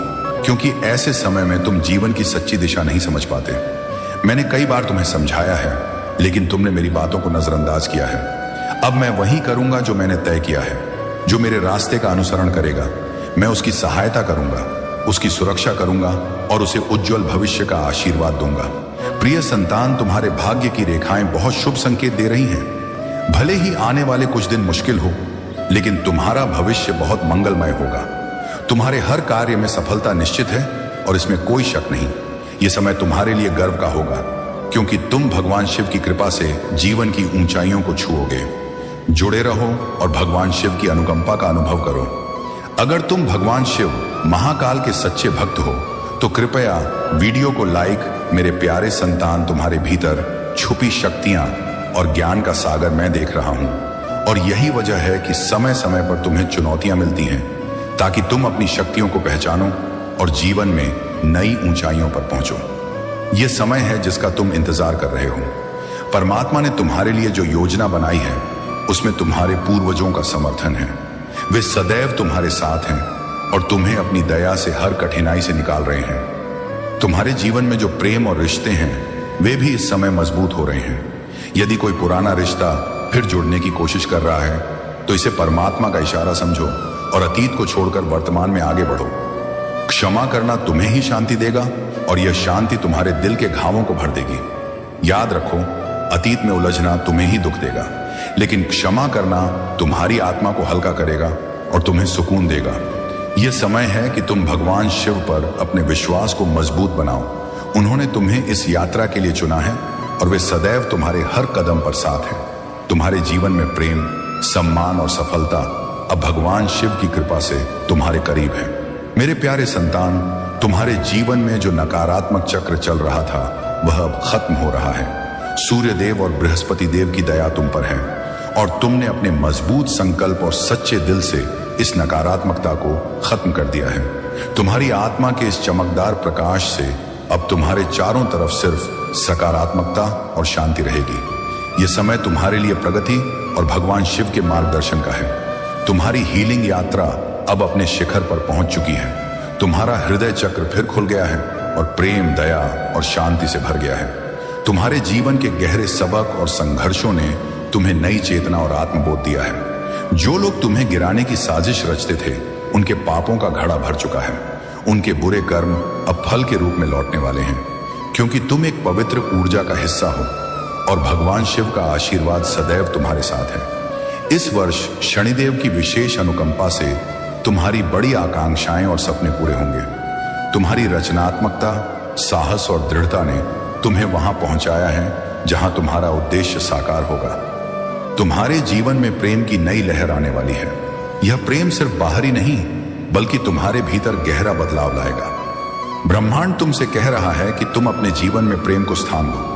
क्योंकि ऐसे समय में तुम जीवन की सच्ची दिशा नहीं समझ पाते। मैंने कई बार तुम्हें समझाया है, लेकिन तुमने मेरी बातों को नजरअंदाज किया है। अब मैं वही करूंगा जो मैंने तय किया है। जो मेरे रास्ते का अनुसरण करेगा, मैं उसकी सहायता करूंगा, उसकी सुरक्षा करूंगा और उसे उज्जवल भविष्य का आशीर्वाद दूंगा। प्रिय संतान, तुम्हारे भाग्य की रेखाएं बहुत शुभ संकेत दे रही हैं। भले ही आने वाले कुछ दिन मुश्किल हो, लेकिन तुम्हारा भविष्य बहुत मंगलमय होगा। तुम्हारे हर कार्य में सफलता निश्चित है और इसमें कोई शक नहीं। यह समय तुम्हारे लिए गर्व का होगा, क्योंकि तुम भगवान शिव की कृपा से जीवन की ऊंचाइयों को छुओगे। जुड़े रहो और भगवान शिव की अनुकंपा का अनुभव करो। अगर तुम भगवान शिव महाकाल के सच्चे भक्त हो तो कृपया वीडियो को लाइक। मेरे प्यारे संतान, तुम्हारे भीतर छुपी शक्तियां और ज्ञान का सागर मैं देख रहा हूं, और यही वजह है कि समय समय पर तुम्हें चुनौतियां मिलती हैं, ताकि तुम अपनी शक्तियों को पहचानो और जीवन में नई ऊंचाइयों पर पहुंचो। यह समय है जिसका तुम इंतजार कर रहे हो। परमात्मा ने तुम्हारे लिए जो योजना बनाई है उसमें तुम्हारे पूर्वजों का समर्थन है। वे सदैव तुम्हारे साथ हैं और तुम्हें अपनी दया से हर कठिनाई से निकाल रहे हैं। तुम्हारे जीवन में जो प्रेम और रिश्ते हैं वे भी इस समय मजबूत हो रहे हैं। यदि कोई पुराना रिश्ता फिर जुड़ने की कोशिश कर रहा है तो इसे परमात्मा का इशारा समझो और अतीत को छोड़कर वर्तमान में आगे बढ़ो। क्षमा करना तुम्हें ही शांति देगा और यह शांति तुम्हारे दिल के घावों को भर देगी। याद रखो, अतीत में उलझना तुम्हें ही दुख देगा, लेकिन क्षमा करना तुम्हारी आत्मा को हल्का करेगा और तुम्हें सुकून देगा। यह समय है कि तुम भगवान शिव पर अपने विश्वास को मजबूत बनाओ। उन्होंने तुम्हें इस यात्रा के लिए चुना है और वे सदैव तुम्हारे हर कदम पर साथ हैं। तुम्हारे जीवन में प्रेम, सम्मान और सफलता अब भगवान शिव की कृपा से तुम्हारे करीब है। मेरे प्यारे संतान, तुम्हारे जीवन में जो नकारात्मक चक्र चल रहा था वह अब खत्म हो रहा है। सूर्य देव और बृहस्पति देव की दया तुम पर है और तुमने अपने मजबूत संकल्प और सच्चे दिल से इस नकारात्मकता को खत्म कर दिया है। तुम्हारी आत्मा के इस चमकदार प्रकाश से अब तुम्हारे चारों तरफ सिर्फ सकारात्मकता और शांति रहेगी। यह समय तुम्हारे लिए प्रगति और भगवान शिव के मार्गदर्शन का है। तुम्हारी हीलिंग यात्रा अब अपने शिखर पर पहुंच चुकी है। तुम्हारा हृदय चक्र फिर खुल गया है और प्रेम, दया और शांति से भर गया है। तुम्हारे जीवन के गहरे सबक और संघर्षों ने तुम्हें नई चेतना और आत्मबोध दिया है। जो लोग तुम्हें गिराने की साजिश रचते थे, उनके पापों का घड़ा भर चुका है। उनके बुरे कर्म अब फल के रूप में लौटने वाले हैं, क्योंकि तुम एक पवित्र ऊर्जा का हिस्सा हो और भगवान शिव का आशीर्वाद सदैव तुम्हारे साथ है। इस वर्ष शनिदेव की विशेष अनुकंपा से तुम्हारी बड़ी आकांक्षाएं और सपने पूरे होंगे। तुम्हारी रचनात्मकता, साहस और दृढ़ता ने तुम्हें वहां पहुंचाया है जहां तुम्हारा उद्देश्य साकार होगा। तुम्हारे जीवन में प्रेम की नई लहर आने वाली है। यह प्रेम सिर्फ बाहरी नहीं, बल्कि तुम्हारे भीतर गहरा बदलाव लाएगा। ब्रह्मांड तुमसे कह रहा है कि तुम अपने जीवन में प्रेम को स्थान दो।